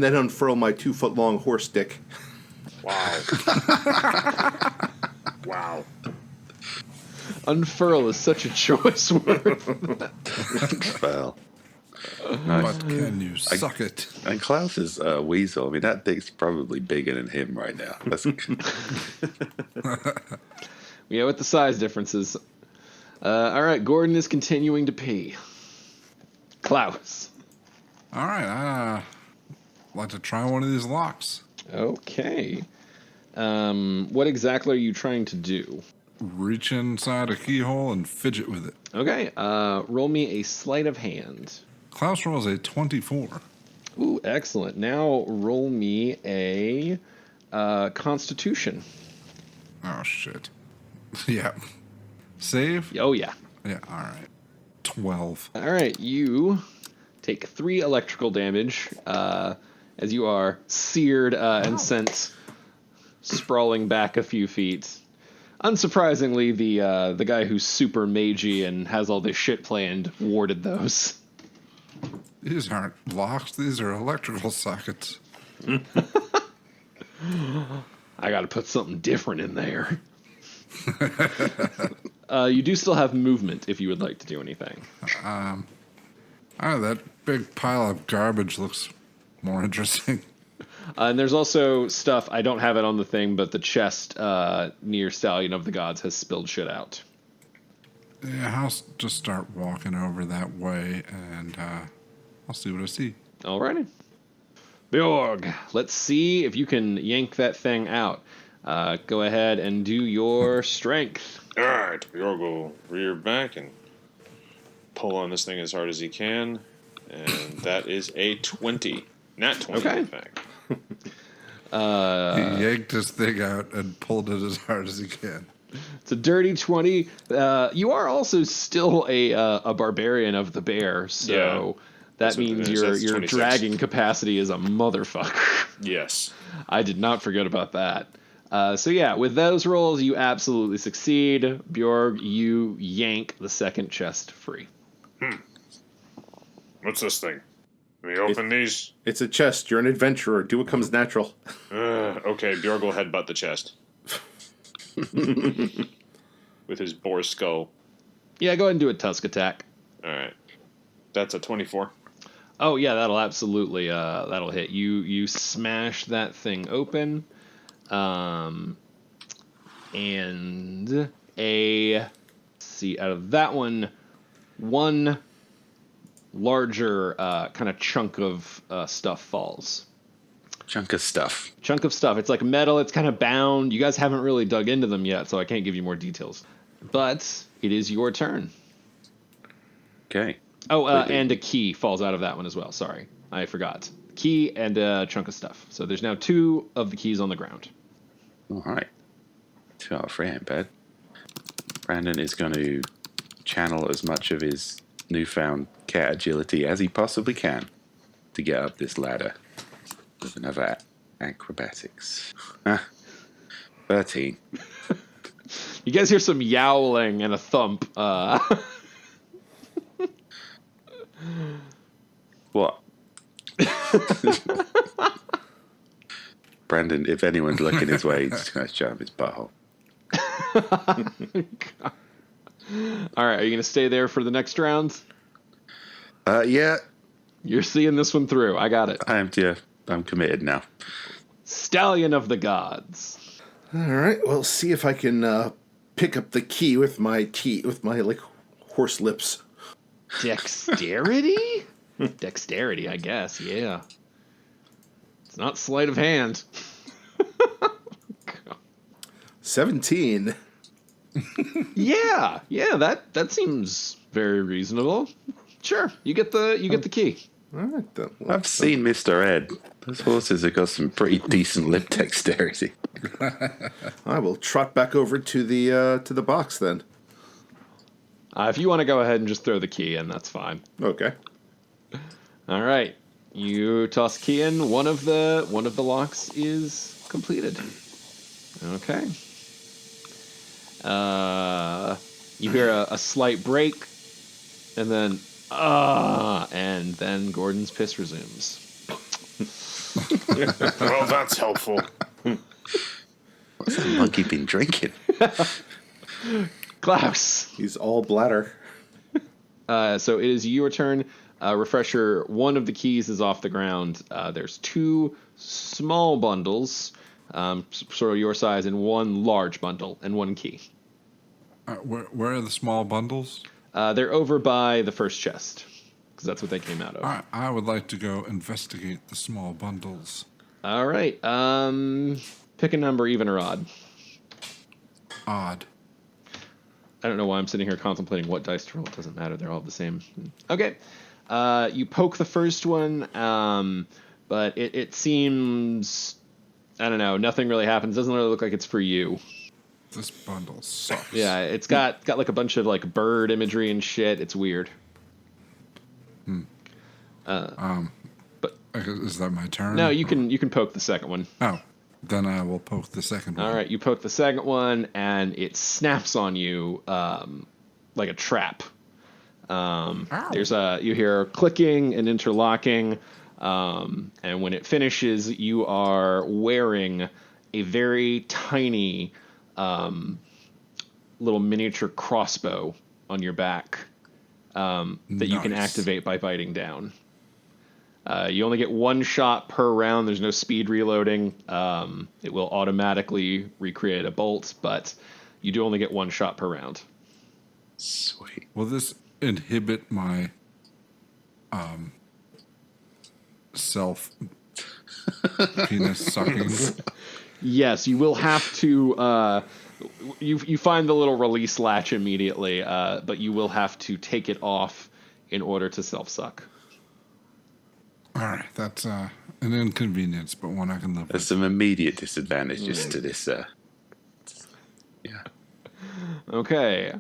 [SPEAKER 4] then unfurl my 2-foot-long horse dick.
[SPEAKER 3] Wow. Wow.
[SPEAKER 6] Unfurl is such a choice word.
[SPEAKER 5] Well,
[SPEAKER 1] But can you suck it?
[SPEAKER 5] and Klaus is weasel. I mean, that dick's probably bigger than him right now. That's
[SPEAKER 6] Yeah, with the size differences. All right, Gordon is continuing to pee. Klaus.
[SPEAKER 1] All right, I'd like to try one of these locks.
[SPEAKER 6] Okay. What exactly are you trying to do?
[SPEAKER 1] Reach inside a keyhole and fidget with it.
[SPEAKER 6] Okay, roll me a sleight of hand.
[SPEAKER 1] Klaus rolls a 24.
[SPEAKER 6] Ooh, excellent. Now roll me a Constitution.
[SPEAKER 1] Oh, shit. Yeah. Save?
[SPEAKER 6] Oh, yeah.
[SPEAKER 1] Yeah, all right. 12.
[SPEAKER 6] All right, you take 3 electrical damage as you are seared and sent sprawling back a few feet. Unsurprisingly, the guy who's super magey and has all this shit planned warded those.
[SPEAKER 1] These aren't locks, these are electrical sockets.
[SPEAKER 6] I gotta put something different in there. You do still have movement if you would like to do anything.
[SPEAKER 1] That big pile of garbage looks more interesting.
[SPEAKER 6] And there's also stuff, I don't have it on the thing, but the chest near Stallion of the Gods has spilled shit out.
[SPEAKER 1] Yeah, I'll just start walking over that way, and I'll see what I see.
[SPEAKER 6] Alrighty. Bjorg, let's see if you can yank that thing out. Go ahead and do your strength.
[SPEAKER 3] All right, Bjorg will rear back and pull on this thing as hard as he can, and that is a 20. Nat 20,
[SPEAKER 6] Okay.
[SPEAKER 3] in fact.
[SPEAKER 1] He yanked his thing out and pulled it as hard as he can.
[SPEAKER 6] It's a dirty 20. You are also still a barbarian of the bear, so
[SPEAKER 3] Yeah.
[SPEAKER 6] that
[SPEAKER 3] That's what it
[SPEAKER 6] means
[SPEAKER 3] is.
[SPEAKER 6] your
[SPEAKER 3] That's 26.
[SPEAKER 6] dragging capacity is a motherfucker.
[SPEAKER 3] Yes.
[SPEAKER 6] I did not forget about that. So yeah, with those rolls, you absolutely succeed. Bjorg, you yank the second chest free.
[SPEAKER 3] What's this thing? Let me open these.
[SPEAKER 4] It's a chest. You're an adventurer. Do what comes natural.
[SPEAKER 3] Okay, Bjorg will headbutt the chest. With his boar skull.
[SPEAKER 6] Yeah, go ahead and do a tusk attack.
[SPEAKER 3] Alright. That's a 24.
[SPEAKER 6] Oh yeah, that'll absolutely that'll hit. You smash that thing open. And out of that one larger kind of chunk of stuff falls.
[SPEAKER 5] chunk of stuff.
[SPEAKER 6] It's like metal. It's kind of bound. You guys haven't really dug into them yet, so I can't give you more details. But it is your turn.
[SPEAKER 5] Okay.
[SPEAKER 6] Oh, and a key falls out of that one as well. Sorry, I forgot. Key and a chunk of stuff. So there's now 2 of the keys on the ground.
[SPEAKER 5] All right. 2 out of 3 ain't bad. Brandon is going to channel as much of his newfound cat agility as he possibly can to get up this ladder with another acrobatics. 13.
[SPEAKER 6] You guys hear some yowling and a thump.
[SPEAKER 5] What? Brandon, if anyone's looking his way, he's just going to show him his butthole.
[SPEAKER 6] All right, are you going to stay there for the next round?
[SPEAKER 5] Yeah,
[SPEAKER 6] You're seeing this one through. I got it.
[SPEAKER 5] I'm committed now.
[SPEAKER 6] Stallion of the Gods.
[SPEAKER 4] All right. Well, see if I can pick up the key with my teeth, with my horse lips.
[SPEAKER 6] Dexterity? Dexterity, I guess, yeah. It's not sleight of hand.
[SPEAKER 4] 17.
[SPEAKER 6] Yeah, that seems very reasonable. Sure, you get the key.
[SPEAKER 4] All right, then. Well,
[SPEAKER 5] I've seen Mr. Ed. Those horses have got some pretty decent lip dexterity.
[SPEAKER 4] I will trot back over to the box then.
[SPEAKER 6] If you want to go ahead and just throw the key in, that's fine.
[SPEAKER 4] Okay.
[SPEAKER 6] All right, you toss key in. One of the locks is completed. Okay. You hear a slight break, and then and and then Gordon's piss resumes.
[SPEAKER 3] Well, that's helpful.
[SPEAKER 5] What's that monkey been drinking?
[SPEAKER 6] Klaus.
[SPEAKER 4] He's all bladder.
[SPEAKER 6] So it is your turn. Refresher, one of the keys is off the ground. There's two small bundles, sort of your size, and one large bundle, and one key.
[SPEAKER 1] Where are the small bundles?
[SPEAKER 6] They're over by the first chest, because that's what they came out of.
[SPEAKER 1] I would like to go investigate the small bundles.
[SPEAKER 6] All right. Pick a number, even or odd.
[SPEAKER 1] Odd.
[SPEAKER 6] I don't know why I'm sitting here contemplating what dice to roll. It doesn't matter. They're all the same. Okay. You poke the first one, but it seems... I don't know. Nothing really happens. Doesn't really look like it's for you.
[SPEAKER 1] This bundle sucks.
[SPEAKER 6] Yeah, it's got like a bunch of like bird imagery and shit. It's weird.
[SPEAKER 1] But is that my turn?
[SPEAKER 6] No, you can poke the second one.
[SPEAKER 1] Oh, then I will poke the second one.
[SPEAKER 6] All right, you poke the second one, and it snaps on you like a trap. You hear clicking and interlocking, and when it finishes, you are wearing a very tiny little miniature crossbow on your back that you can activate by biting down. You only get one shot per round. There's no speed reloading. It will automatically recreate a bolt, but you do only get one shot per round.
[SPEAKER 5] Sweet.
[SPEAKER 1] Will this inhibit my self penis sucking?
[SPEAKER 6] Yes, you will have to. You find the little release latch immediately, but you will have to take it off in order to self-suck.
[SPEAKER 1] All right, that's an inconvenience, but one I can live
[SPEAKER 5] There's
[SPEAKER 1] with.
[SPEAKER 5] some immediate disadvantages to this. Yeah.
[SPEAKER 6] Okay.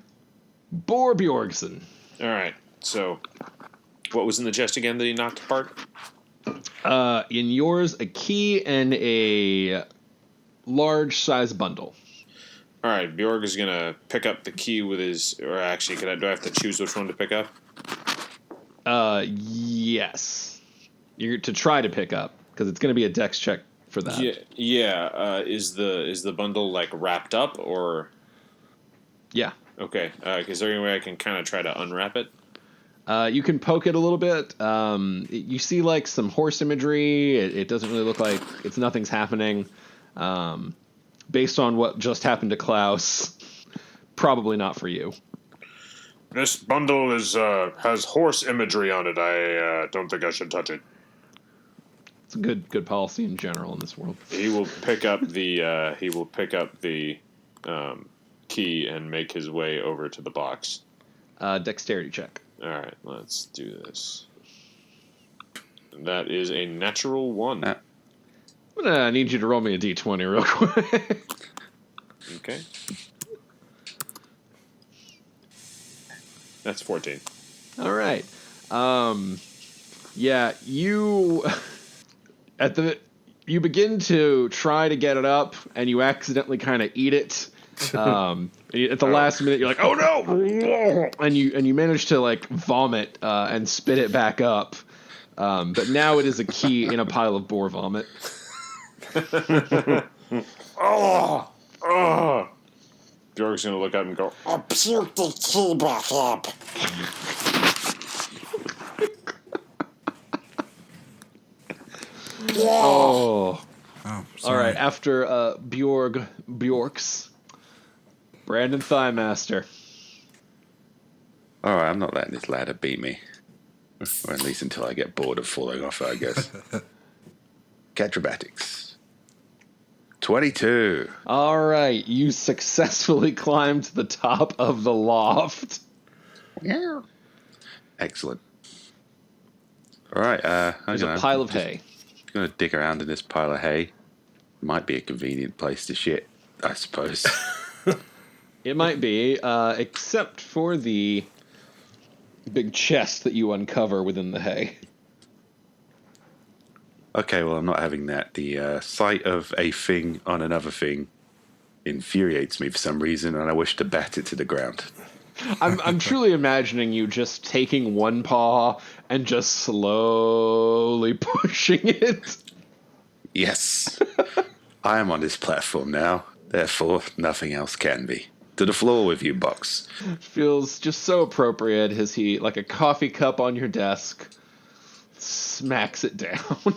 [SPEAKER 6] Bjorgsen.
[SPEAKER 3] All right. So, what was in the chest again that he knocked apart?
[SPEAKER 6] In yours, a key and a large size bundle.
[SPEAKER 3] All right. Bjorg is gonna pick up the key with his, or actually, do I have to choose which one to pick up?
[SPEAKER 6] Yes. You're to try to pick up because it's going to be a dex check for that.
[SPEAKER 3] Yeah. Is the bundle like wrapped up or?
[SPEAKER 6] Yeah.
[SPEAKER 3] Okay. Is there any way I can kind of try to unwrap it?
[SPEAKER 6] You can poke it a little bit. You see like some horse imagery. It doesn't really look like nothing's happening. Based on what just happened to Klaus, probably not for you.
[SPEAKER 3] This bundle has horse imagery on it. I don't think I should touch it.
[SPEAKER 6] It's a good policy in general in this world.
[SPEAKER 3] He will pick up the key and make his way over to the box.
[SPEAKER 6] Dexterity check.
[SPEAKER 3] All right, let's do this. That is a natural 1.
[SPEAKER 6] I'm gonna need you to roll me a d20 real quick.
[SPEAKER 3] Okay. That's 14.
[SPEAKER 6] All right. Yeah, you you begin to try to get it up, and you accidentally kind of eat it. At the last minute, you're like, "Oh no!" and you manage to like vomit and spit it back up. But now it is a key in a pile of boar vomit.
[SPEAKER 3] Oh! Bjorg's gonna look up and go, "I'll puke the key back up."
[SPEAKER 6] Oh.
[SPEAKER 1] Oh,
[SPEAKER 6] All right, after Bjorks, Brandon Thighmaster.
[SPEAKER 5] All right, I'm not letting this ladder beat me. Or at least until I get bored of falling off, I guess. Acrobatics. 22.
[SPEAKER 6] All right, you successfully climbed to the top of the loft.
[SPEAKER 5] Yeah. Excellent. All right,
[SPEAKER 6] There's a pile of hay.
[SPEAKER 5] Going to dig around in this pile of hay. Might be a convenient place to shit, I suppose.
[SPEAKER 6] It might be, except for the big chest that you uncover within the hay.
[SPEAKER 5] Okay, well, I'm not having that. The sight of a thing on another thing infuriates me for some reason, and I wish to bat it to the ground.
[SPEAKER 6] I'm truly imagining you just taking one paw and just slowly pushing it.
[SPEAKER 5] Yes. I am on this platform now. Therefore, nothing else can be. To the floor with you, Box.
[SPEAKER 6] Feels just so appropriate as he, like a coffee cup on your desk, smacks it down.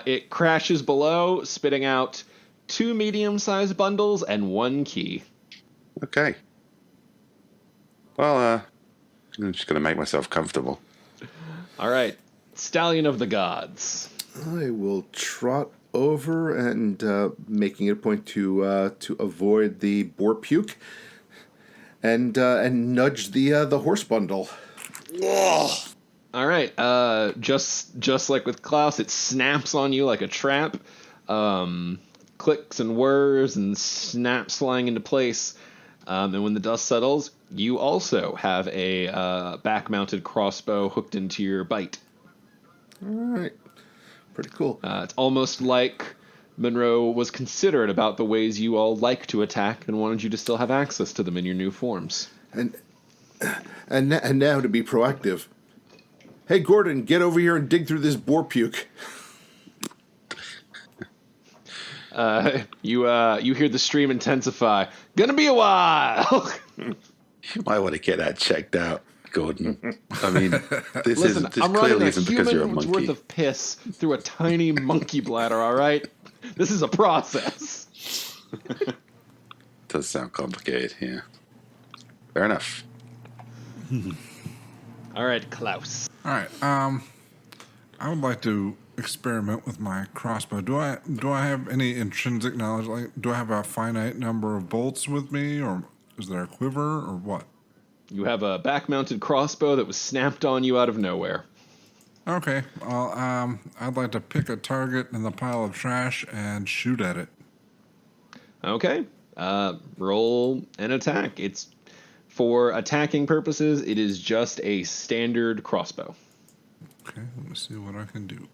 [SPEAKER 6] It crashes below, spitting out 2 medium-sized bundles and 1 key.
[SPEAKER 5] Okay. Well, I'm just going to make myself comfortable.
[SPEAKER 6] All right, Stallion of the Gods.
[SPEAKER 4] I will trot over and making it a point to avoid the boar puke and nudge the horse bundle.
[SPEAKER 6] All right, just like with Klaus, it snaps on you like a trap. Clicks and whirs and snaps flying into place. And when the dust settles, you also have a back-mounted crossbow hooked into your bite.
[SPEAKER 4] All right. Pretty cool.
[SPEAKER 6] It's almost like Monroe was considerate about the ways you all like to attack and wanted you to still have access to them in your new forms.
[SPEAKER 4] And now to be proactive. Hey, Gordon, get over here and dig through this boar puke.
[SPEAKER 6] You hear the stream intensify. Gonna be a while.
[SPEAKER 5] You might want to get that checked out, Gordon. I mean,
[SPEAKER 6] Listen,
[SPEAKER 5] this
[SPEAKER 6] I'm running
[SPEAKER 5] clearly
[SPEAKER 6] a
[SPEAKER 5] isn't because you're a
[SPEAKER 6] human's
[SPEAKER 5] monkey.
[SPEAKER 6] worth of piss through a tiny monkey bladder. All right, this is a process.
[SPEAKER 5] Does sound complicated, yeah. Fair enough.
[SPEAKER 6] All right, Klaus.
[SPEAKER 1] All right. I would like to experiment with my crossbow. Do I have any intrinsic knowledge? Like, do I have a finite number of bolts with me, or is there a quiver, or what?
[SPEAKER 6] You have a back-mounted crossbow that was snapped on you out of nowhere.
[SPEAKER 1] Okay. Well, I'd like to pick a target in the pile of trash and shoot at it.
[SPEAKER 6] Okay. Roll an attack. It's for attacking purposes. It is just a standard crossbow.
[SPEAKER 1] Okay. Let me see what I can do.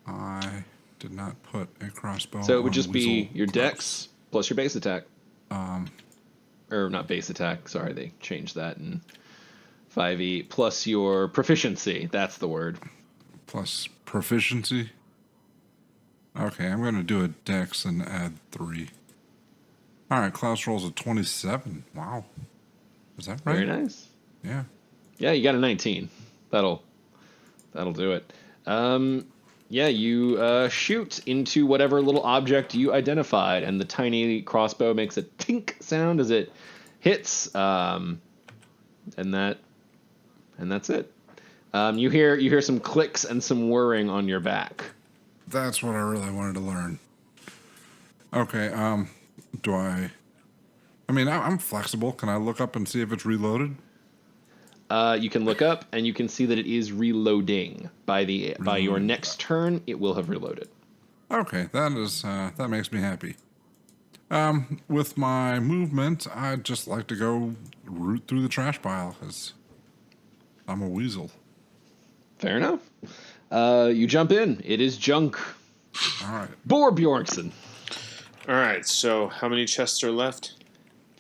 [SPEAKER 1] I did not put a crossbow.
[SPEAKER 6] So it would
[SPEAKER 1] on
[SPEAKER 6] just be
[SPEAKER 1] Weasel
[SPEAKER 6] your
[SPEAKER 1] Close.
[SPEAKER 6] dex plus your base attack. Or not base attack. Sorry, they changed that in 5e. Plus your proficiency. That's the word.
[SPEAKER 1] Plus proficiency. Okay, I'm going to do a dex and add 3. All right, Klaus rolls a 27. Wow. Is that right?
[SPEAKER 6] Very nice.
[SPEAKER 1] Yeah.
[SPEAKER 6] Yeah, you got a 19. That'll do it. Yeah, you shoot into whatever little object you identified, and the tiny crossbow makes a tink sound as it hits, and that's it. You hear some clicks and some whirring on your back.
[SPEAKER 1] That's what I really wanted to learn. Okay, do I mean, I'm flexible. Can I look up and see if it's reloaded?
[SPEAKER 6] You can look up, and you can see that it is reloading. By your next turn, it will have reloaded.
[SPEAKER 1] Okay, that makes me happy. With my movement, I'd just like to go root through the trash pile, because I'm a weasel.
[SPEAKER 6] Fair enough. You jump in. It is junk.
[SPEAKER 1] All right.
[SPEAKER 6] Bor Bjornsson.
[SPEAKER 3] All right, so how many chests are left?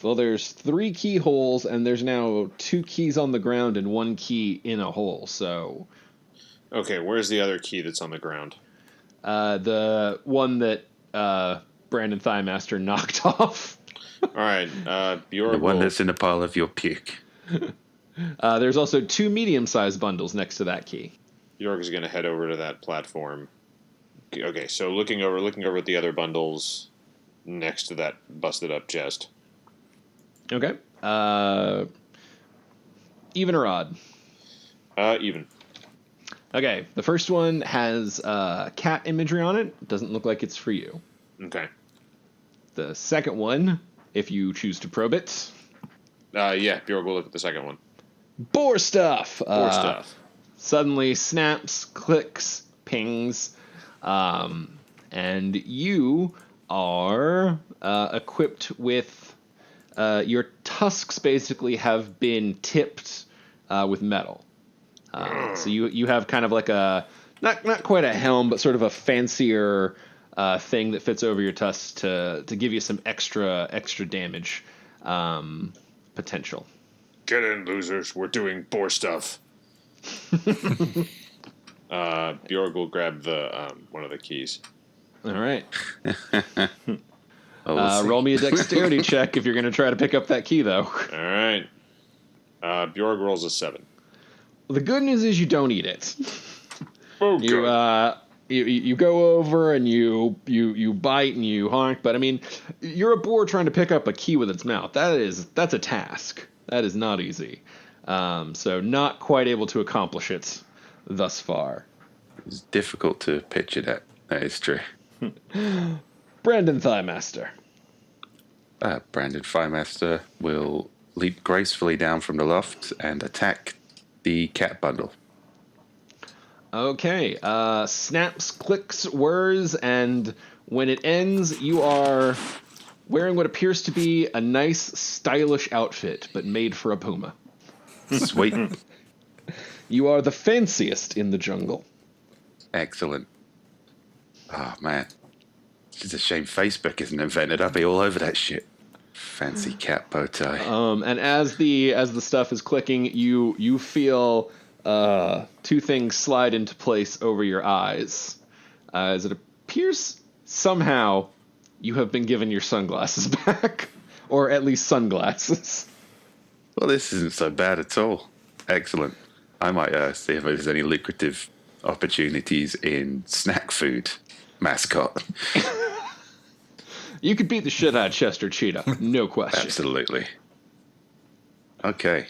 [SPEAKER 6] Well, there's 3 keyholes, and there's now 2 keys on the ground and 1 key in a hole, so...
[SPEAKER 3] Okay, where's the other key that's on the ground?
[SPEAKER 6] The one that Brandon Thighmaster knocked off.
[SPEAKER 3] All right, Bjorg
[SPEAKER 5] The one
[SPEAKER 3] will-
[SPEAKER 5] that's in a pile of your puke.
[SPEAKER 6] There's also 2 medium-sized bundles next to that key.
[SPEAKER 3] Bjorg is going to head over to that platform. Okay, so looking over at the other bundles next to that busted-up chest.
[SPEAKER 6] Okay. Even or odd?
[SPEAKER 3] Even.
[SPEAKER 6] Okay, the first one has cat imagery on it. Doesn't look like it's for you.
[SPEAKER 3] Okay.
[SPEAKER 6] The second one, if you choose to probe it,
[SPEAKER 3] Yeah, Bjorg will look at the second one.
[SPEAKER 6] boar stuff.
[SPEAKER 3] More stuff.
[SPEAKER 6] Suddenly snaps, clicks, pings, and you are equipped with your tusks basically have been tipped with metal. So you have kind of like a not quite a helm, but sort of a fancier thing that fits over your tusks to give you some extra damage. potential.
[SPEAKER 3] Get in, losers. We're doing boar stuff. Bjorg will grab the one of the keys.
[SPEAKER 6] All right.
[SPEAKER 5] Oh, we'll see.
[SPEAKER 6] Roll me a dexterity check if you're going to try to pick up that key, though.
[SPEAKER 3] All right. Bjorg rolls a 7.
[SPEAKER 6] Well, the good news is you don't eat it.
[SPEAKER 3] Oh,
[SPEAKER 6] You go over and you bite and you honk, but I mean, you're a boar trying to pick up a key with its mouth. That's a task. That is not easy. So not quite able to accomplish it thus far.
[SPEAKER 5] It's difficult to picture that. That is true.
[SPEAKER 6] Brandon Thighmaster.
[SPEAKER 5] Brandon Firemaster will leap gracefully down from the loft and attack the cat bundle.
[SPEAKER 6] Okay. Snaps, clicks, whirs, and when it ends, you are wearing what appears to be a nice, stylish outfit, but made for a puma.
[SPEAKER 5] Sweet.
[SPEAKER 6] You are the fanciest in the jungle.
[SPEAKER 5] Excellent. Oh, man. It's a shame Facebook isn't invented. I'd be all over that shit. Fancy cat bow tie.
[SPEAKER 6] And as the stuff is clicking, you feel two things slide into place over your eyes. As it appears somehow you have been given your sunglasses back. Or at least sunglasses.
[SPEAKER 5] Well, this isn't so bad at all. Excellent. I might see if there's any lucrative opportunities in snack food mascot.
[SPEAKER 6] You could beat the shit out of Chester Cheetah, no question.
[SPEAKER 5] Absolutely. Okay.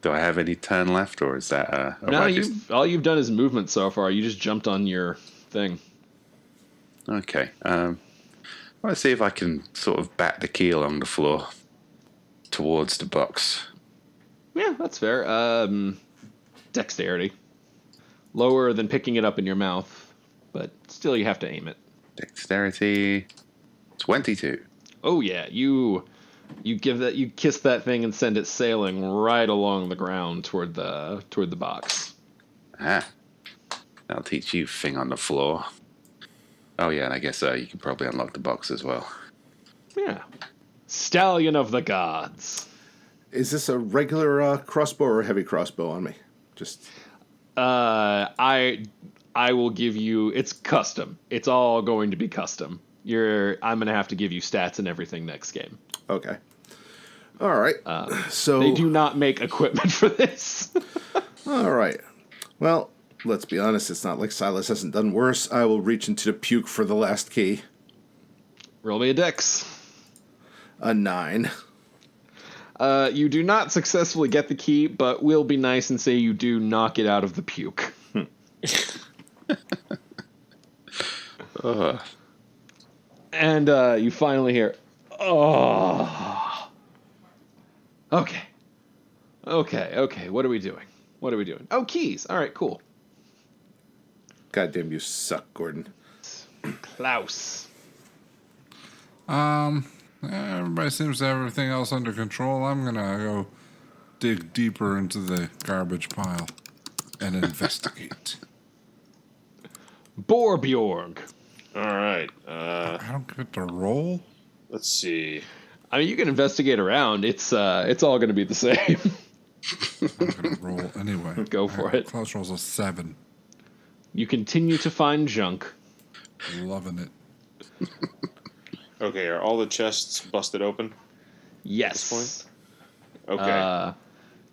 [SPEAKER 5] Do I have any turn left, or is that...
[SPEAKER 6] No, all you've done is movement so far. You just jumped on your thing.
[SPEAKER 5] Okay. I want to see if I can sort of bat the key along the floor towards the box.
[SPEAKER 6] Yeah, that's fair. Dexterity. Lower than picking it up in your mouth, but still you have to aim it.
[SPEAKER 5] Dexterity 22.
[SPEAKER 6] Oh yeah, you kiss that thing and send it sailing right along the ground toward the box.
[SPEAKER 5] Ah. I'll teach you thing on the floor. Oh yeah, and I guess you can probably unlock the box as well.
[SPEAKER 6] Yeah. Stallion of the Gods.
[SPEAKER 4] Is this a regular crossbow or a heavy crossbow on me? Just...
[SPEAKER 6] I will give you. It's custom. It's all going to be custom. I'm going to have to give you stats and everything next game.
[SPEAKER 4] Okay. All right. So
[SPEAKER 6] they do not make equipment for this.
[SPEAKER 4] All right. Well, let's be honest. It's not like Silas hasn't done worse. I will reach into the puke for the last key.
[SPEAKER 6] Roll me a dex.
[SPEAKER 4] A 9.
[SPEAKER 6] You do not successfully get the key, but we'll be nice and say you do knock it out of the puke. And you finally hear, oh. Okay. What are we doing? Oh, keys. All right, cool.
[SPEAKER 4] Goddamn, you suck, Gordon.
[SPEAKER 6] Klaus.
[SPEAKER 1] Everybody seems to have everything else under control. I'm going to go dig deeper into the garbage pile and investigate.
[SPEAKER 6] Borbjorg.
[SPEAKER 3] All right.
[SPEAKER 1] I don't get to roll?
[SPEAKER 3] Let's see.
[SPEAKER 6] I mean, you can investigate around. It's all going to be the same.
[SPEAKER 1] I'm going to roll anyway.
[SPEAKER 6] Go for it.
[SPEAKER 1] Klaus rolls a 7.
[SPEAKER 6] You continue to find junk.
[SPEAKER 1] Loving it.
[SPEAKER 3] Okay, are all the chests busted open?
[SPEAKER 6] Yes.
[SPEAKER 3] At this point? Okay.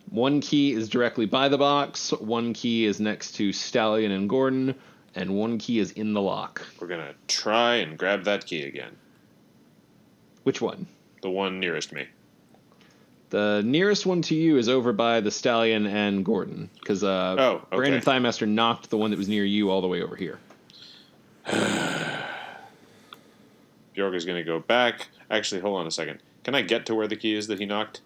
[SPEAKER 6] One key is directly by the box. One key is next to Stallion and Gordon. And one key is in the lock.
[SPEAKER 3] We're going to try and grab that key again.
[SPEAKER 6] Which one?
[SPEAKER 3] The one nearest me.
[SPEAKER 6] The nearest one to you is over by the Stallion and Gordon. Because
[SPEAKER 3] okay.
[SPEAKER 6] Brandon Thighmaster knocked the one that was near you all the way over here.
[SPEAKER 3] Bjorg is going to go back. Actually, hold on a second. Can I get to where the key is that he knocked?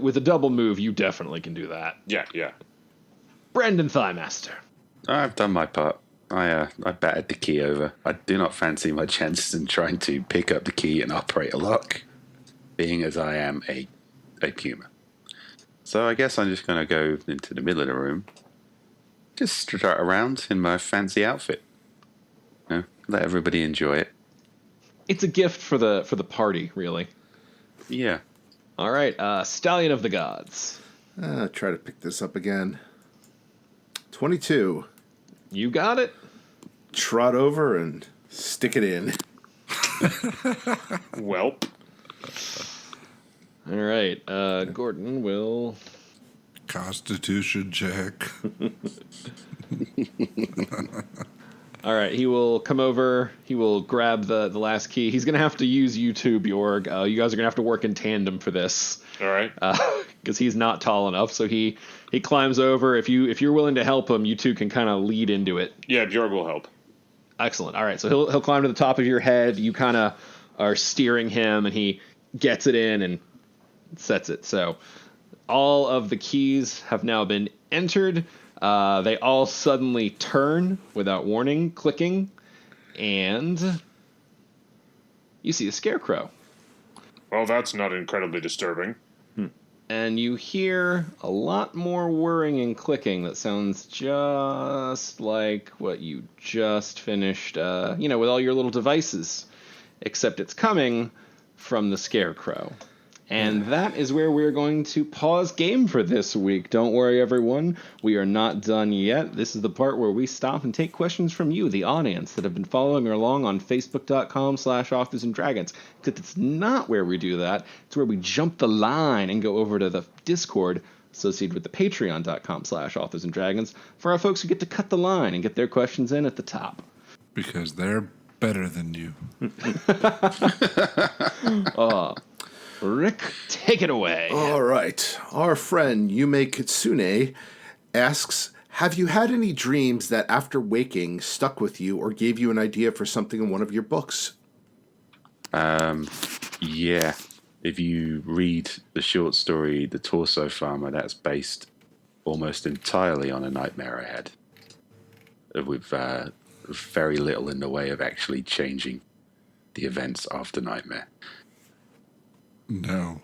[SPEAKER 6] With a double move, you definitely can do that.
[SPEAKER 3] Yeah.
[SPEAKER 6] Brandon Thighmaster.
[SPEAKER 5] I've done my part. I batted the key over. I do not fancy my chances in trying to pick up the key and operate a lock, being as I am a puma. So I guess I'm just going to go into the middle of the room, just strut around in my fancy outfit. Let everybody enjoy it.
[SPEAKER 6] It's a gift for the party, really.
[SPEAKER 5] Yeah.
[SPEAKER 6] All right, Stallion of the Gods.
[SPEAKER 4] Try to pick this up again. 22.
[SPEAKER 6] You got it.
[SPEAKER 4] Trot over and stick it in.
[SPEAKER 3] Welp.
[SPEAKER 6] All right, Gordon will...
[SPEAKER 1] Constitution check.
[SPEAKER 6] All right, he will come over. He will grab the last key. He's going to have to use you too, Bjorg. You guys are going to have to work in tandem for this.
[SPEAKER 3] All right.
[SPEAKER 6] Because he's not tall enough. So he climbs over. If you're willing to help him, you two can kind of lead into it.
[SPEAKER 3] Yeah, Bjorg will help.
[SPEAKER 6] Excellent. All right, so he'll climb to the top of your head. You kind of are steering him, and he gets it in and sets it. So all of the keys have now been entered. They all suddenly turn without warning, clicking, and you see a scarecrow.
[SPEAKER 3] Well, that's not incredibly disturbing.
[SPEAKER 6] And you hear a lot more whirring and clicking that sounds just like what you just finished, with all your little devices, except it's coming from the scarecrow. And that is where we're going to pause game for this week. Don't worry, everyone. We are not done yet. This is the part where we stop and take questions from you, the audience, that have been following along on Facebook.com/AuthorsAndDragons. Except it's not where we do that. It's where we jump the line and go over to the Discord associated with the Patreon.com/AuthorsAndDragons for our folks who get to cut the line and get their questions in at the top.
[SPEAKER 1] Because they're better than you.
[SPEAKER 6] Rick, take it away.
[SPEAKER 4] All right. Our friend Yume Kitsune asks, have you had any dreams that after waking stuck with you or gave you an idea for something in one of your books?
[SPEAKER 5] Yeah. If you read the short story The Torso Farmer, that's based almost entirely on a nightmare I had. With very little in the way of actually changing the events after nightmare.
[SPEAKER 1] No.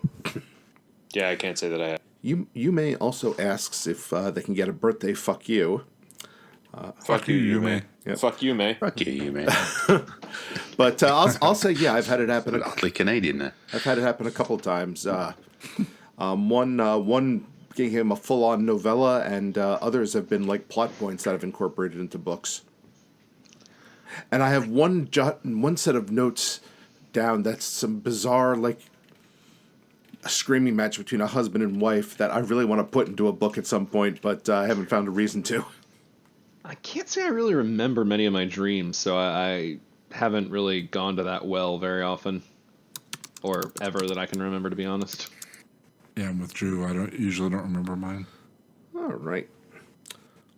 [SPEAKER 3] Yeah, I can't say that I have.
[SPEAKER 4] Yume also asks if they can get a birthday fuck you.
[SPEAKER 3] Fuck you,
[SPEAKER 1] Yume.
[SPEAKER 4] Yep.
[SPEAKER 3] Fuck you, May.
[SPEAKER 5] Fuck you, man.
[SPEAKER 4] But I'll say, yeah, I've had it happen.
[SPEAKER 5] Oddly Canadian there.
[SPEAKER 4] I've had it happen a couple times. One became a full-on novella, and others have been like plot points that I've incorporated into books. And I have one set of notes down that's some bizarre, like, a screaming match between a husband and wife that I really want to put into a book at some point, but I haven't found a reason to.
[SPEAKER 6] I can't say I really remember many of my dreams, so I haven't really gone to that well very often. Or ever that I can remember, to be honest.
[SPEAKER 1] Yeah, I'm with Drew. I usually don't remember mine.
[SPEAKER 4] All right.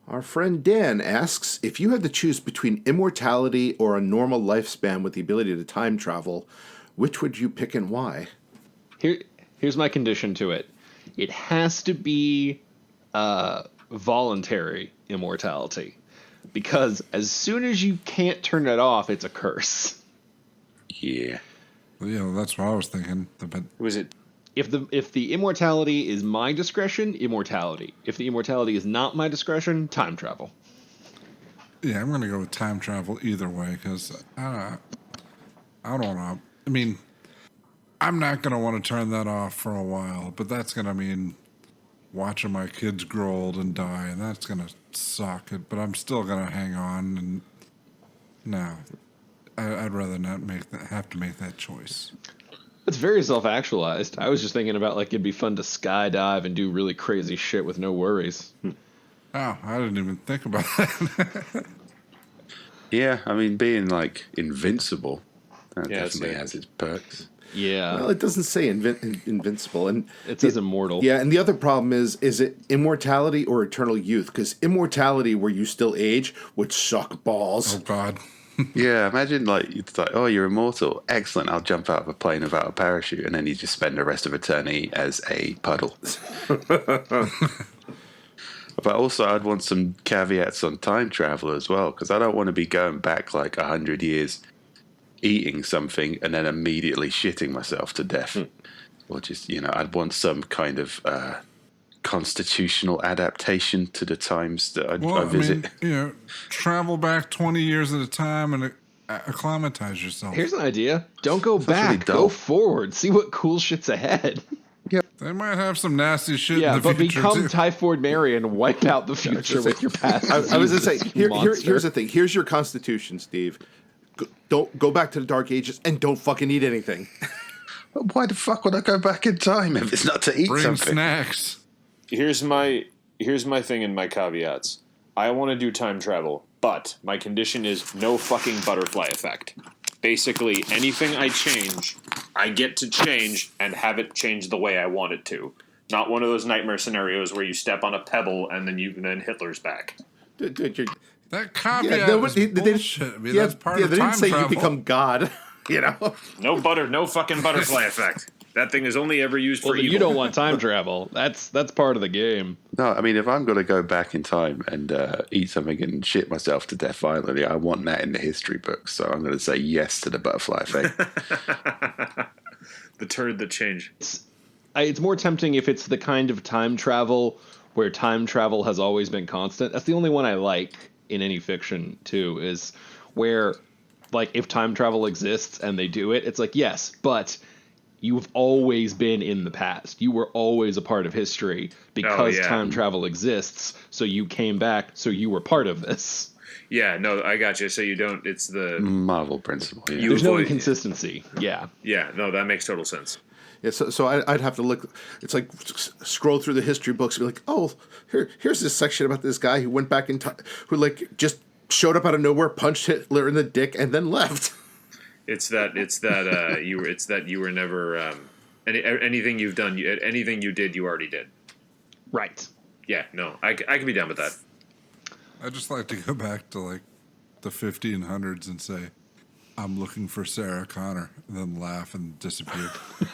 [SPEAKER 4] Our friend Dan asks, if you had to choose between immortality or a normal lifespan with the ability to time travel, which would you pick and why?
[SPEAKER 6] Here's my condition to it. It has to be voluntary immortality. Because as soon as you can't turn it off, it's a curse.
[SPEAKER 5] Yeah.
[SPEAKER 1] Well, that's what I was thinking. But
[SPEAKER 3] Was it?
[SPEAKER 6] If the immortality is my discretion, immortality. If the immortality is not my discretion, time travel.
[SPEAKER 1] yeah, I'm going to go with time travel either way because I don't know. I mean, I'm not going to want to turn that off for a while, but that's going to mean watching my kids grow old and die, and that's going to suck. But I'm still going to hang on, and no, I'd rather not have to make that choice.
[SPEAKER 6] It's very self-actualized. I was just thinking about, like, it'd be fun to skydive and do really crazy shit with no worries.
[SPEAKER 1] Oh, I didn't even think about that.
[SPEAKER 5] Yeah, I mean, being, like, invincible, that
[SPEAKER 3] Yeah,
[SPEAKER 5] definitely
[SPEAKER 3] it's-
[SPEAKER 5] has its perks.
[SPEAKER 6] Yeah.
[SPEAKER 4] Well, it doesn't say invincible. And
[SPEAKER 6] It says immortal.
[SPEAKER 4] Yeah, and the other problem is it immortality or eternal youth? Because immortality where you still age would suck balls.
[SPEAKER 1] Oh, God.
[SPEAKER 5] Yeah, imagine, like, it's like, oh, you're immortal. Excellent, I'll jump out of a plane without a parachute. And then you just spend the rest of eternity as a puddle. But also, I'd want some caveats on time travel as well, because I don't want to be going back, like, 100 years, eating something, and then immediately shitting myself to death. Or just, I'd want some kind of constitutional adaptation to the times that I visit.
[SPEAKER 1] I mean, travel back 20 years at a time and acclimatize yourself.
[SPEAKER 6] Here's an idea. Don't go back.
[SPEAKER 5] really dull.
[SPEAKER 6] Go forward. See what cool shit's ahead.
[SPEAKER 1] They might have some nasty shit
[SPEAKER 6] Yeah,
[SPEAKER 1] in the
[SPEAKER 6] but
[SPEAKER 1] future,
[SPEAKER 6] become
[SPEAKER 1] too.
[SPEAKER 6] Typhoid Mary and wipe out the future with your past.
[SPEAKER 4] I was going to say,
[SPEAKER 6] diseases,
[SPEAKER 4] here's the thing. Here's your constitution, Steve. Don't go back to the Dark Ages and don't fucking eat anything.
[SPEAKER 5] Why the fuck would I go back in time if it's not to eat
[SPEAKER 1] Bring
[SPEAKER 5] something?
[SPEAKER 1] snacks.
[SPEAKER 3] Here's my thing and my caveats. I want to do time travel, but my condition is no fucking butterfly effect. Basically, anything I change, I get to change and have it change the way I want it to. Not one of those nightmare scenarios where you step on a pebble and then Hitler's back.
[SPEAKER 4] Dude, you're,
[SPEAKER 1] That caveat is bullshit. I mean, that's part of
[SPEAKER 4] they
[SPEAKER 1] time
[SPEAKER 4] didn't say
[SPEAKER 1] travel.
[SPEAKER 4] you become God. You know,
[SPEAKER 3] No fucking butterfly effect. That thing is only ever used
[SPEAKER 6] Well,
[SPEAKER 3] for
[SPEAKER 6] then
[SPEAKER 3] evil.
[SPEAKER 6] you don't want time travel. That's part of the game.
[SPEAKER 5] No, I mean, if I'm going to go back in time and eat something and shit myself to death violently, I want that in the history books. So I'm going to say yes to the butterfly effect.
[SPEAKER 3] The turd that changed.
[SPEAKER 6] It's more tempting if it's the kind of time travel where time travel has always been constant. That's the only one I like in any fiction, too, is where, like, if time travel exists and they do it, it's like, yes, but you've always been in the past. You were always a part of history because time travel exists, so you came back, so you were part of this.
[SPEAKER 3] Yeah, no, I got you. So you don't. It's the
[SPEAKER 5] Marvel principle. Yeah.
[SPEAKER 6] There's no inconsistency. Yeah.
[SPEAKER 3] Yeah, no, that makes total sense.
[SPEAKER 4] yeah. So I'd have to look. It's like scroll through the history books and be like, oh, here's this section about this guy who went back in time, who like just showed up out of nowhere, punched Hitler in the dick, and then left.
[SPEAKER 3] It's that you were never anything you've done, anything you did, you already did.
[SPEAKER 6] Right.
[SPEAKER 3] Yeah, no, I can be down with that.
[SPEAKER 1] I just like to go back to like the 1500s and say, "I'm looking for Sarah Connor," and then laugh and disappear.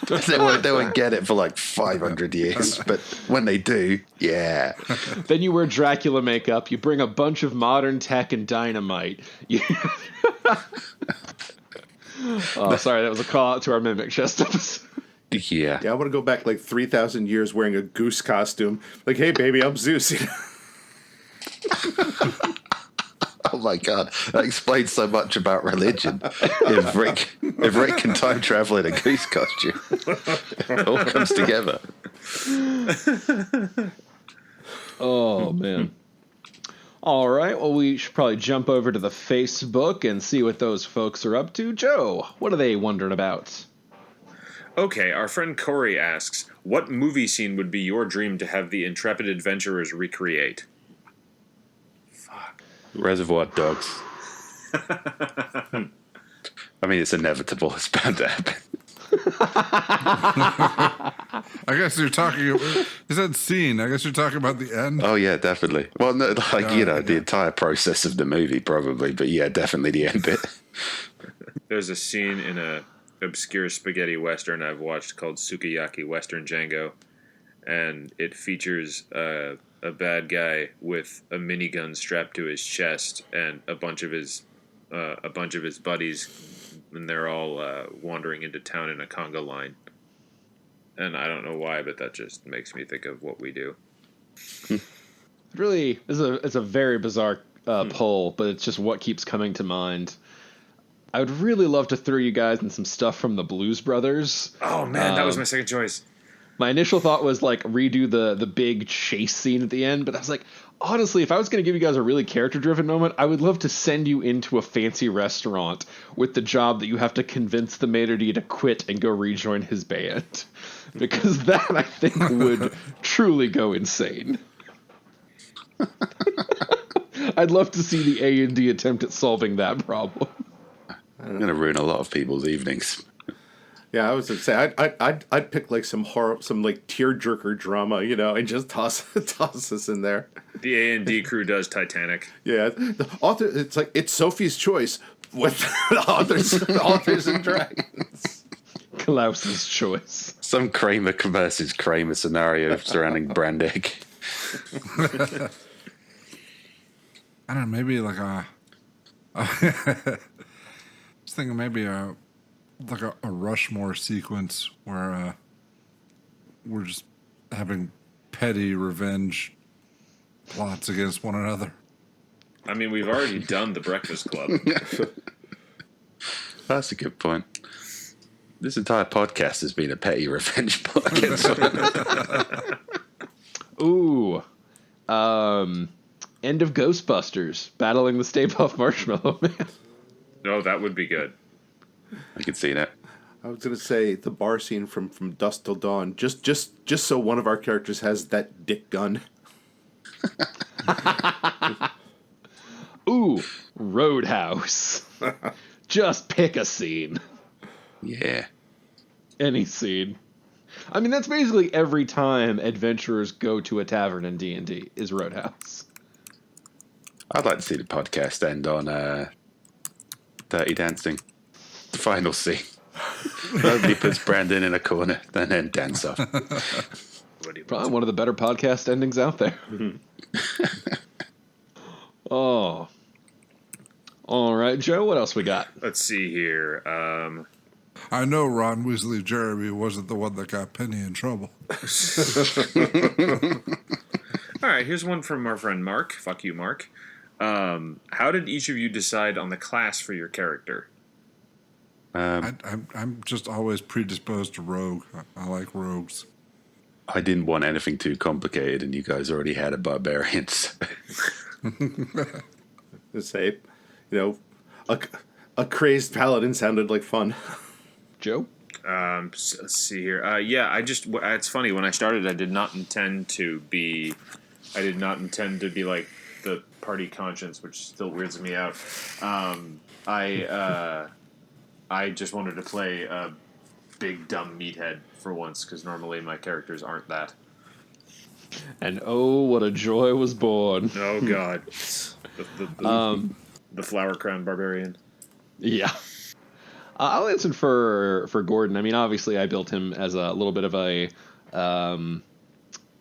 [SPEAKER 5] They won't get it for like 500 years, but when they do, yeah.
[SPEAKER 6] Then you wear Dracula makeup, you bring a bunch of modern tech and dynamite. Oh, sorry, that was a call out to our Mimic Chest episode.
[SPEAKER 5] Yeah.
[SPEAKER 4] Yeah, I want to go back like 3,000 years wearing a goose costume. Like, hey, baby, I'm Zeus.
[SPEAKER 5] Oh my god, that explains so much about religion. If Rick can time travel in a goose costume, it all comes together.
[SPEAKER 6] Oh, man. All right, well, we should probably jump over to the Facebook and see what those folks are up to. Joe, what are they wondering about?
[SPEAKER 3] Okay, our friend Corey asks, what movie scene would be your dream to have the intrepid adventurers recreate?
[SPEAKER 5] Reservoir Dogs. I mean, it's inevitable. It's bound to happen.
[SPEAKER 1] I guess you're talking. Is that scene? I guess you're talking about the end.
[SPEAKER 5] Oh yeah, definitely. Well, no, like the entire process of the movie, probably, but yeah, definitely the end bit.
[SPEAKER 3] There's a scene in a obscure spaghetti western I've watched called Sukiyaki Western Django, and it features a bad guy with a minigun strapped to his chest and a bunch of his buddies, and they're all wandering into town in a conga line. And I don't know why, but that just makes me think of what we do.
[SPEAKER 6] Really, it's a very bizarre poll, but it's just what keeps coming to mind. I would really love to throw you guys in some stuff from the Blues Brothers.
[SPEAKER 3] Oh man, that was my second choice.
[SPEAKER 6] My initial thought was like redo the big chase scene at the end, but I was like, honestly, if I was going to give you guys a really character-driven moment, I would love to send you into a fancy restaurant with the job that you have to convince the maitre d' to quit and go rejoin his band. Because that, I think, would truly go insane. I'd love to see the A&D attempt at solving that problem.
[SPEAKER 5] I'm going to ruin a lot of people's evenings.
[SPEAKER 4] Yeah, I was gonna say I'd pick like some like tearjerker drama, and just toss us in there.
[SPEAKER 3] The A&D crew does Titanic.
[SPEAKER 4] Yeah, the author. It's Sophie's Choice with the authors and dragons.
[SPEAKER 6] Klaus's Choice.
[SPEAKER 5] Some Kramer versus Kramer scenario surrounding brand egg.
[SPEAKER 1] I don't know. Maybe like just thinking maybe a Rushmore sequence where we're just having petty revenge plots against one another.
[SPEAKER 3] I mean, we've already done The Breakfast Club.
[SPEAKER 5] That's a good point. This entire podcast has been a petty revenge plot against one.
[SPEAKER 6] Ooh. End of Ghostbusters, battling the Stay Puft Marshmallow Man.
[SPEAKER 3] No, that would be good.
[SPEAKER 5] I can see that.
[SPEAKER 4] I was going to say the bar scene from Dusk Till Dawn, just so one of our characters has that dick gun.
[SPEAKER 6] Ooh, Roadhouse. Just pick a scene.
[SPEAKER 5] Yeah.
[SPEAKER 6] Any scene. I mean, that's basically every time adventurers go to a tavern in D&D is Roadhouse.
[SPEAKER 5] I'd like to see the podcast end on Dirty Dancing. The final scene. Nobody puts Brandon in a corner, then dance off.
[SPEAKER 6] Probably one of the better podcast endings out there. Oh. All right, Joe, what else we got?
[SPEAKER 3] Let's see here.
[SPEAKER 1] I know Ron Weasley Jeremy wasn't the one that got Penny in trouble.
[SPEAKER 3] All right, here's one from our friend Mark. Fuck you, Mark. How did each of you decide on the class for your character?
[SPEAKER 1] I'm just always predisposed to rogue. I like rogues.
[SPEAKER 5] I didn't want anything too complicated, and you guys already had a barbarian.
[SPEAKER 4] To say, a crazed paladin sounded like fun.
[SPEAKER 6] Joe?
[SPEAKER 3] Let's see here. Yeah, it's funny. When I started, I did not intend to be like the party conscience, which still weirds me out. I just wanted to play a big dumb meathead for once, because normally my characters aren't that.
[SPEAKER 6] And oh, what a joy was born.
[SPEAKER 3] Oh God, the flower crown barbarian.
[SPEAKER 6] Yeah. I'll answer for Gordon. I mean, obviously, I built him as a little bit of a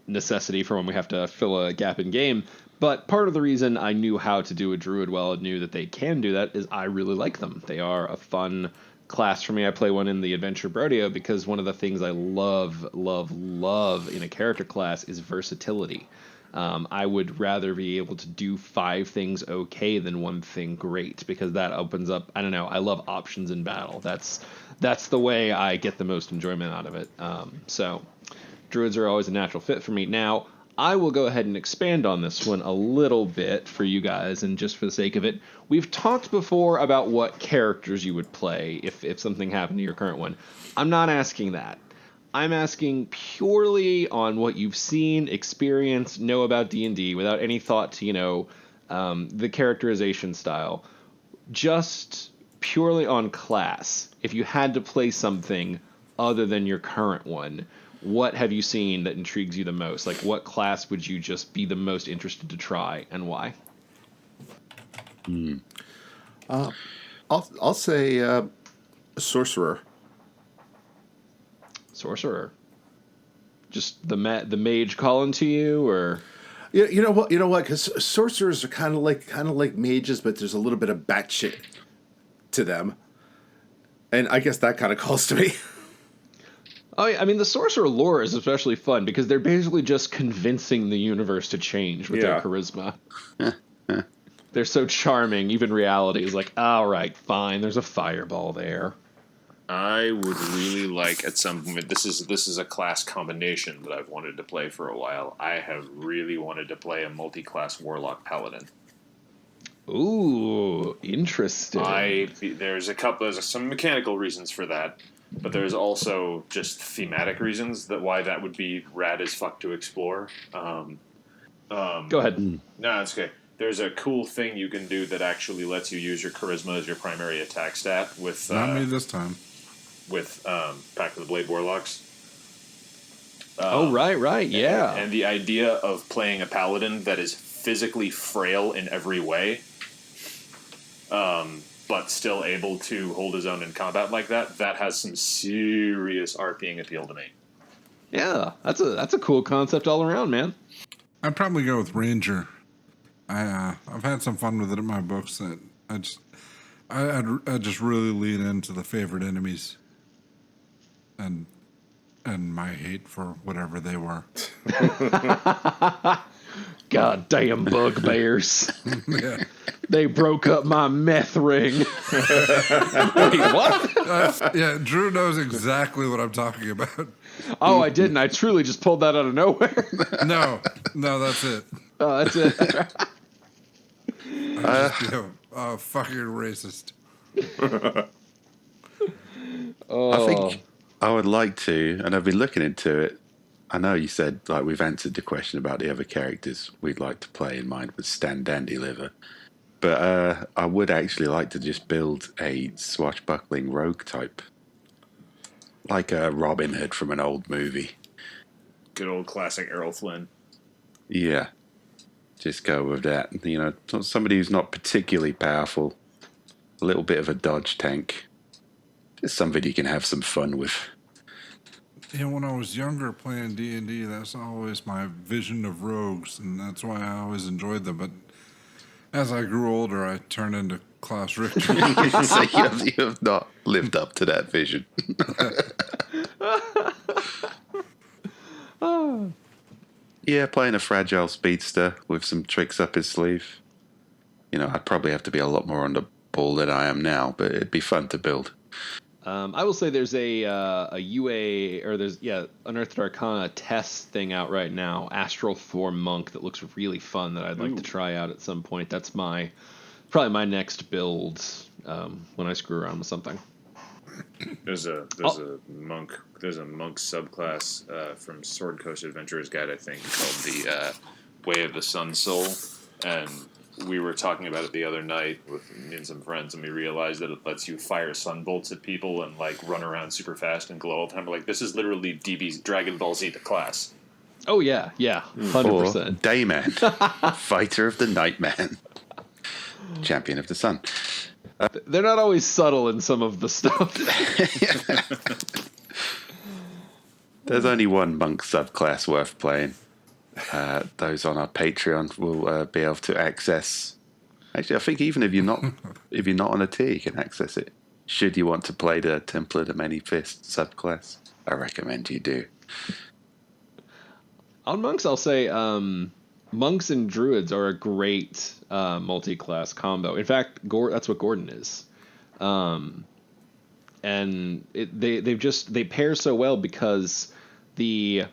[SPEAKER 6] necessity for when we have to fill a gap in game. But part of the reason I knew how to do a druid well and knew that they can do that is I really like them. They are a fun class for me. I play one in the Adventure Brodeo because one of the things I love in a character class is versatility. I would rather be able to do 5 things okay than one thing great, because that opens up, I don't know, I love options in battle. That's the way I get the most enjoyment out of it. So druids are always a natural fit for me. Now, I will go ahead and expand on this one a little bit for you guys, and just for the sake of it, we've talked before about what characters you would play if something happened to your current one. I'm not asking that. I'm asking purely on what you've seen, experienced, know about D&D, without any thought to, the characterization style. Just purely on class. If you had to play something other than your current one, what have you seen that intrigues you the most? Like, what class would you just be the most interested to try, and why?
[SPEAKER 4] I'll say sorcerer.
[SPEAKER 6] Sorcerer. Just the mage calling to you, or
[SPEAKER 4] You know what? Because sorcerers are kind of like mages, but there's a little bit of batshit to them, and I guess that kind of calls to me.
[SPEAKER 6] Oh, yeah, I mean, the sorcerer lore is especially fun because they're basically just convincing the universe to change with their charisma. They're so charming, even reality is like, all right, fine, there's a fireball there.
[SPEAKER 3] I would really like at some point. This is a class combination that I've wanted to play for a while. I have really wanted to play a multi-class warlock paladin.
[SPEAKER 6] Ooh, interesting.
[SPEAKER 3] There's some mechanical reasons for that, but there's also just thematic reasons why that would be rad as fuck to explore.
[SPEAKER 6] Go ahead.
[SPEAKER 3] No, it's okay. There's a cool thing you can do that actually lets you use your charisma as your primary attack stat with.
[SPEAKER 1] Not me this time.
[SPEAKER 3] With Pact of the Blade Warlocks.
[SPEAKER 6] Right, yeah.
[SPEAKER 3] And the idea of playing a paladin that is physically frail in every way, but still able to hold his own in combat like that has some serious RPing appeal to me.
[SPEAKER 6] Yeah, that's a cool concept all around, man.
[SPEAKER 1] I'd probably go with Ranger. I've had some fun with it in my books. That I just really lean into the favorite enemies. And my hate for whatever they were.
[SPEAKER 6] Goddamn bugbears.
[SPEAKER 1] Yeah.
[SPEAKER 6] They broke up my meth ring. Wait, what?
[SPEAKER 1] Yeah, Drew knows exactly what I'm talking about.
[SPEAKER 6] Oh, I didn't. I truly just pulled that out of nowhere.
[SPEAKER 1] No, that's it.
[SPEAKER 6] Oh, that's it.
[SPEAKER 1] Fucking racist.
[SPEAKER 5] I think I would like to, and I've been looking into it. I know you said like we've answered the question about the other characters we'd like to play in mind with Stan Dandy Liver, but I would actually like to just build a swashbuckling rogue type, like a Robin Hood from an old movie.
[SPEAKER 3] Good old classic Errol Flynn.
[SPEAKER 5] Yeah, just go with that. You know, somebody who's not particularly powerful, a little bit of a dodge tank, just somebody you can have some fun with.
[SPEAKER 1] You know, when I was younger playing D&D, that's always my vision of rogues, and that's why I always enjoyed them. But as I grew older, I turned into Klaus Richter.
[SPEAKER 5] So you have not lived up to that vision. Yeah, playing a fragile speedster with some tricks up his sleeve. You know, I'd probably have to be a lot more on the ball than I am now, but it'd be fun to build.
[SPEAKER 6] I will say there's a UA, or there's, Unearthed Arcana test thing out right now, Astral Form Monk, that looks really fun that I'd like to try out at some point. That's probably my next build when I screw around with something.
[SPEAKER 3] There's a monk subclass from Sword Coast Adventurer's Guide, I think, called the Way of the Sun Soul, and we were talking about it the other night with me and some friends, and we realized that it lets you fire sun bolts at people and like run around super fast and glow all the time. We're like, this is literally DB's Dragon Ball Z the class.
[SPEAKER 6] Oh yeah, 100%.
[SPEAKER 5] Or Dayman, Fighter of the Nightman, Champion of the Sun.
[SPEAKER 6] They're not always subtle in some of the stuff.
[SPEAKER 5] There's only one monk subclass worth playing. Those on our Patreon will be able to access. Actually, I think even if you're not on a tier, you can access it. Should you want to play the Templar of the Many Fists subclass, I recommend you do.
[SPEAKER 6] On monks, I'll say monks and druids are a great multi-class combo. In fact, that's what Gordon is. And they pair so well because the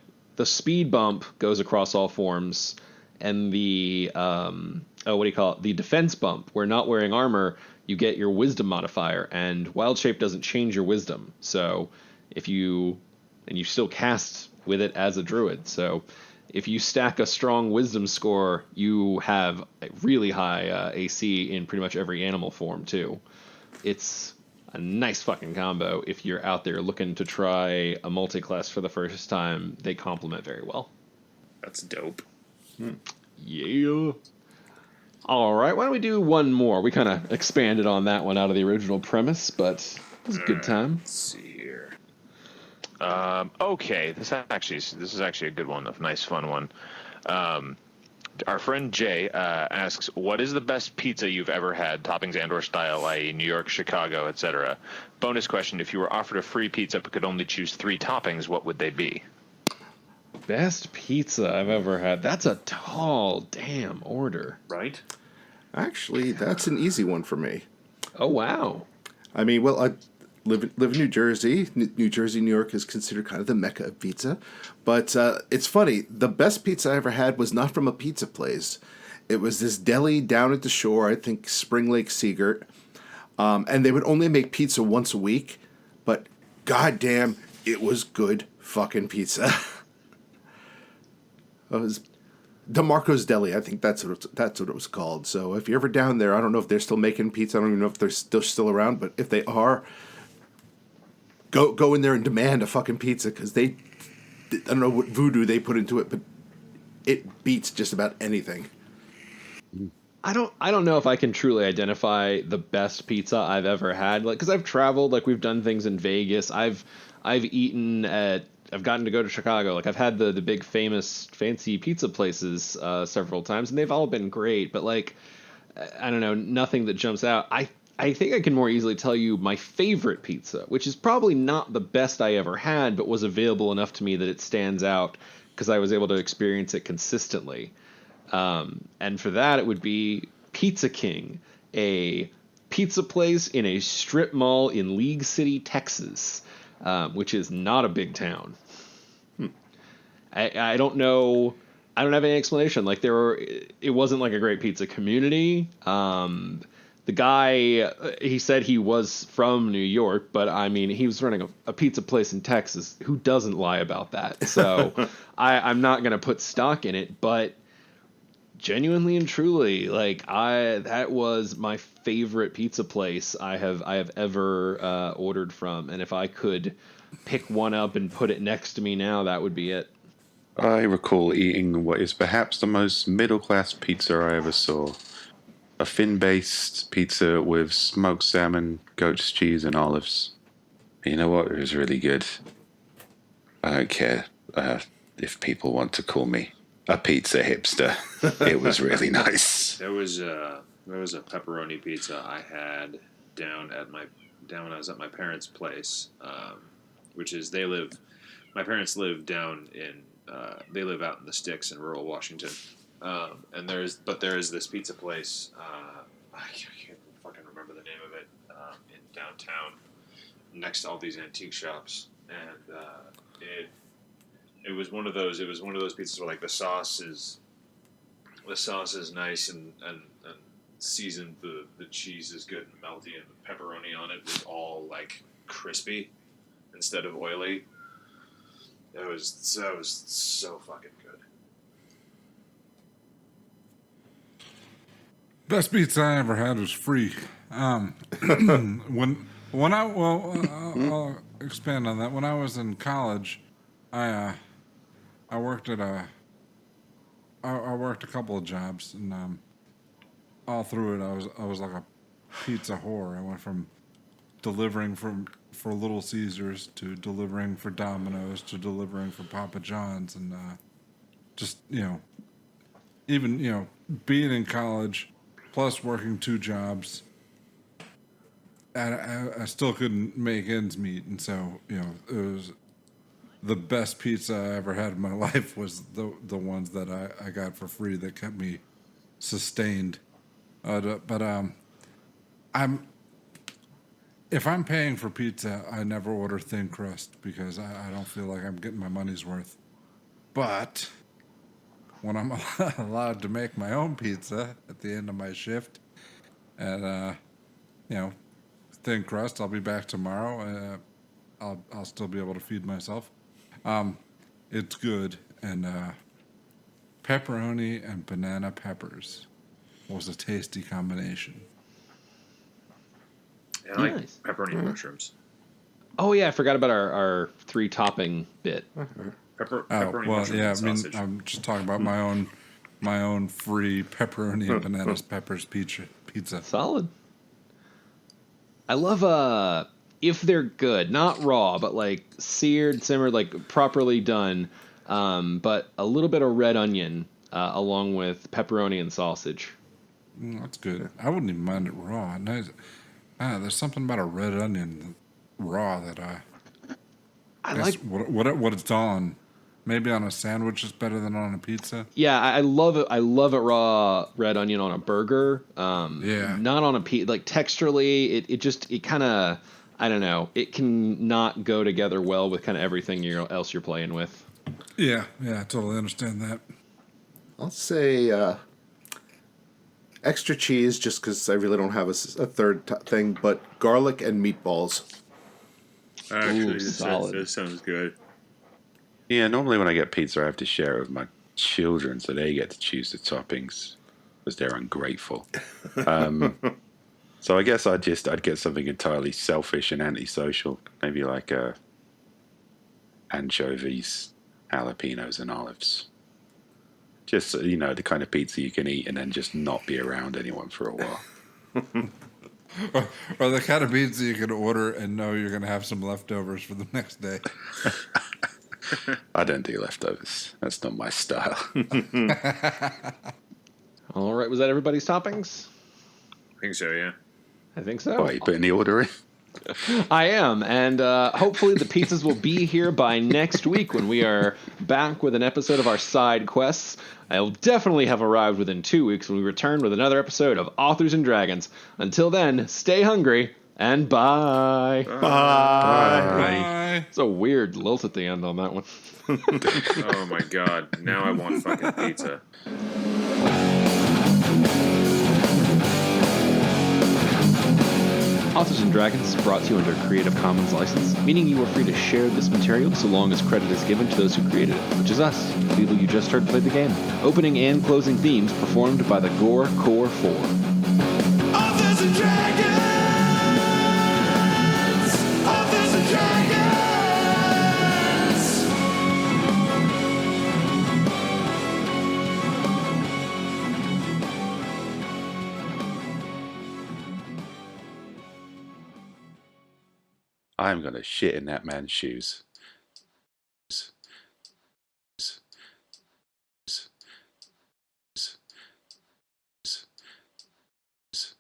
[SPEAKER 6] speed bump goes across all forms, and the the defense bump, where not wearing armor, you get your wisdom modifier, and wild shape doesn't change your wisdom. So you still cast with it as a druid. So if you stack a strong wisdom score, you have a really high AC in pretty much every animal form too. It's a nice fucking combo. If you're out there looking to try a multi-class for the first time, they complement very well.
[SPEAKER 3] That's dope.
[SPEAKER 6] Yeah. All right, why don't we do one more? We kind of expanded on that one out of the original premise, but it was a good time.
[SPEAKER 3] Let's see here.
[SPEAKER 8] Okay, this is actually a good one, a nice fun one. Our friend Jay asks, what is the best pizza you've ever had, toppings and or style, i.e. New York, Chicago, etc.? Bonus question, if you were offered a free pizza but could only choose 3 toppings, what would they be?
[SPEAKER 6] Best pizza I've ever had. That's a tall damn order.
[SPEAKER 3] Right?
[SPEAKER 4] Actually, that's an easy one for me.
[SPEAKER 6] Oh, wow.
[SPEAKER 4] I mean, well, I live in New Jersey. New Jersey, New York is considered kind of the mecca of pizza. But it's funny. The best pizza I ever had was not from a pizza place. It was this deli down at the shore, I think Spring Lake Seagirt. And they would only make pizza once a week. But goddamn, it was good fucking pizza. It was DeMarco's Deli. I think that's what it was called. So if you're ever down there, I don't know if they're still making pizza. I don't even know if they're still around. But if they are, go in there and demand a fucking pizza, because I don't know what voodoo they put into it, but it beats just about anything.
[SPEAKER 6] I don't know if I can truly identify the best pizza I've ever had, like, because I've traveled, like we've done things in Vegas. I've gotten to go to Chicago. Like, I've had the big famous fancy pizza places several times, and they've all been great. But like, I don't know, nothing that jumps out. I think I can more easily tell you my favorite pizza, which is probably not the best I ever had, but was available enough to me that it stands out because I was able to experience it consistently. And for that, it would be Pizza King, a pizza place in a strip mall in League City, Texas, which is not a big town. I don't know. I don't have any explanation. Like it wasn't like a great pizza community. The guy, he said he was from New York, but I mean, he was running a pizza place in Texas. Who doesn't lie about that? So I'm not going to put stock in it, but genuinely and truly, like that was my favorite pizza place I have ever ordered from. And if I could pick one up and put it next to me now, that would be it.
[SPEAKER 5] I recall eating what is perhaps the most middle-class pizza I ever saw. A fin-based pizza with smoked salmon, goat's cheese, and olives. You know what? It was really good. I don't care if people want to call me a pizza hipster. It was really nice.
[SPEAKER 3] There was a pepperoni pizza I had down when I was at my parents' place, which is my parents live down in they live out in the sticks in rural Washington, and there is this pizza place. I can't fucking remember the name of it, in downtown, next to all these antique shops, and it was one of those pizzas where like the sauce is nice and seasoned. The cheese is good and melty, and the pepperoni on it is all like crispy instead of oily. That was so fucking good.
[SPEAKER 1] Best pizza I ever had was free. I'll expand on that. When I was in college, I worked I worked a couple of jobs, and all through it, I was like a pizza whore. I went from delivering for Little Caesars to delivering for Domino's to delivering for Papa John's, and just even being in college plus working two jobs, I still couldn't make ends meet, and so it was the best pizza I ever had in my life was the ones that I got for free that kept me sustained. If I'm paying for pizza, I never order thin crust because I don't feel like I'm getting my money's worth. But when I'm allowed to make my own pizza at the end of my shift, and thin crust, I'll be back tomorrow. I'll still be able to feed myself. It's good, and pepperoni and banana peppers was a tasty combination.
[SPEAKER 3] Yeah, I like
[SPEAKER 6] Nice.
[SPEAKER 3] pepperoni and mushrooms.
[SPEAKER 6] Oh yeah, I forgot about our 3 topping bit.
[SPEAKER 3] Pepperoni,
[SPEAKER 1] Well,
[SPEAKER 3] mushrooms,
[SPEAKER 1] yeah,
[SPEAKER 3] and sausage.
[SPEAKER 1] I'm just talking about my own free pepperoni and bananas peppers pizza.
[SPEAKER 6] Solid. I love if they're good, not raw, but like seared, simmered, like properly done, but a little bit of red onion along with pepperoni and sausage.
[SPEAKER 1] That's good. I wouldn't even mind it raw. Nice. There's something about a red onion raw that
[SPEAKER 6] I
[SPEAKER 1] guess
[SPEAKER 6] like.
[SPEAKER 1] what it's on. Maybe on a sandwich is better than on a pizza.
[SPEAKER 6] Yeah, I love it. I love it raw red onion on a burger.
[SPEAKER 1] Yeah.
[SPEAKER 6] Not on a pizza. Like texturally, it kind of, I don't know. It can not go together well with kind of everything else you're playing with.
[SPEAKER 1] Yeah, I totally understand that.
[SPEAKER 4] I'll say extra cheese, just because I really don't have a third thing, but garlic and meatballs.
[SPEAKER 3] Actually,
[SPEAKER 6] solid.
[SPEAKER 3] that sounds good.
[SPEAKER 5] Yeah, normally when I get pizza, I have to share it with my children so they get to choose the toppings because they're ungrateful. So I guess I'd get something entirely selfish and antisocial, maybe like anchovies, jalapenos, and olives. Just the kind of pizza you can eat and then just not be around anyone for a while.
[SPEAKER 1] Or the kind of pizza you can order and know you're going to have some leftovers for the next day.
[SPEAKER 5] I don't do leftovers. That's not my style.
[SPEAKER 6] All right, was that everybody's toppings?
[SPEAKER 3] I think so, yeah.
[SPEAKER 6] I think so.
[SPEAKER 5] Why, you putting the order in?
[SPEAKER 6] I am, and hopefully the pizzas will be here by next week when we are back with an episode of our side quests. I'll definitely have arrived within 2 weeks when we return with another episode of Authors and Dragons. Until then, stay hungry, and bye.
[SPEAKER 1] Bye.
[SPEAKER 6] It's a weird lilt at the end on that one.
[SPEAKER 3] Oh my god, now I want fucking pizza.
[SPEAKER 6] Authors and Dragons is brought to you under a Creative Commons license, meaning you are free to share this material so long as credit is given to those who created it, which is us, the people you just heard play the game. Opening and closing themes performed by the Gore Core 4.
[SPEAKER 2] Authors and Dragons! Authors and Dragons!
[SPEAKER 5] I'm going to shit in that man's shoes.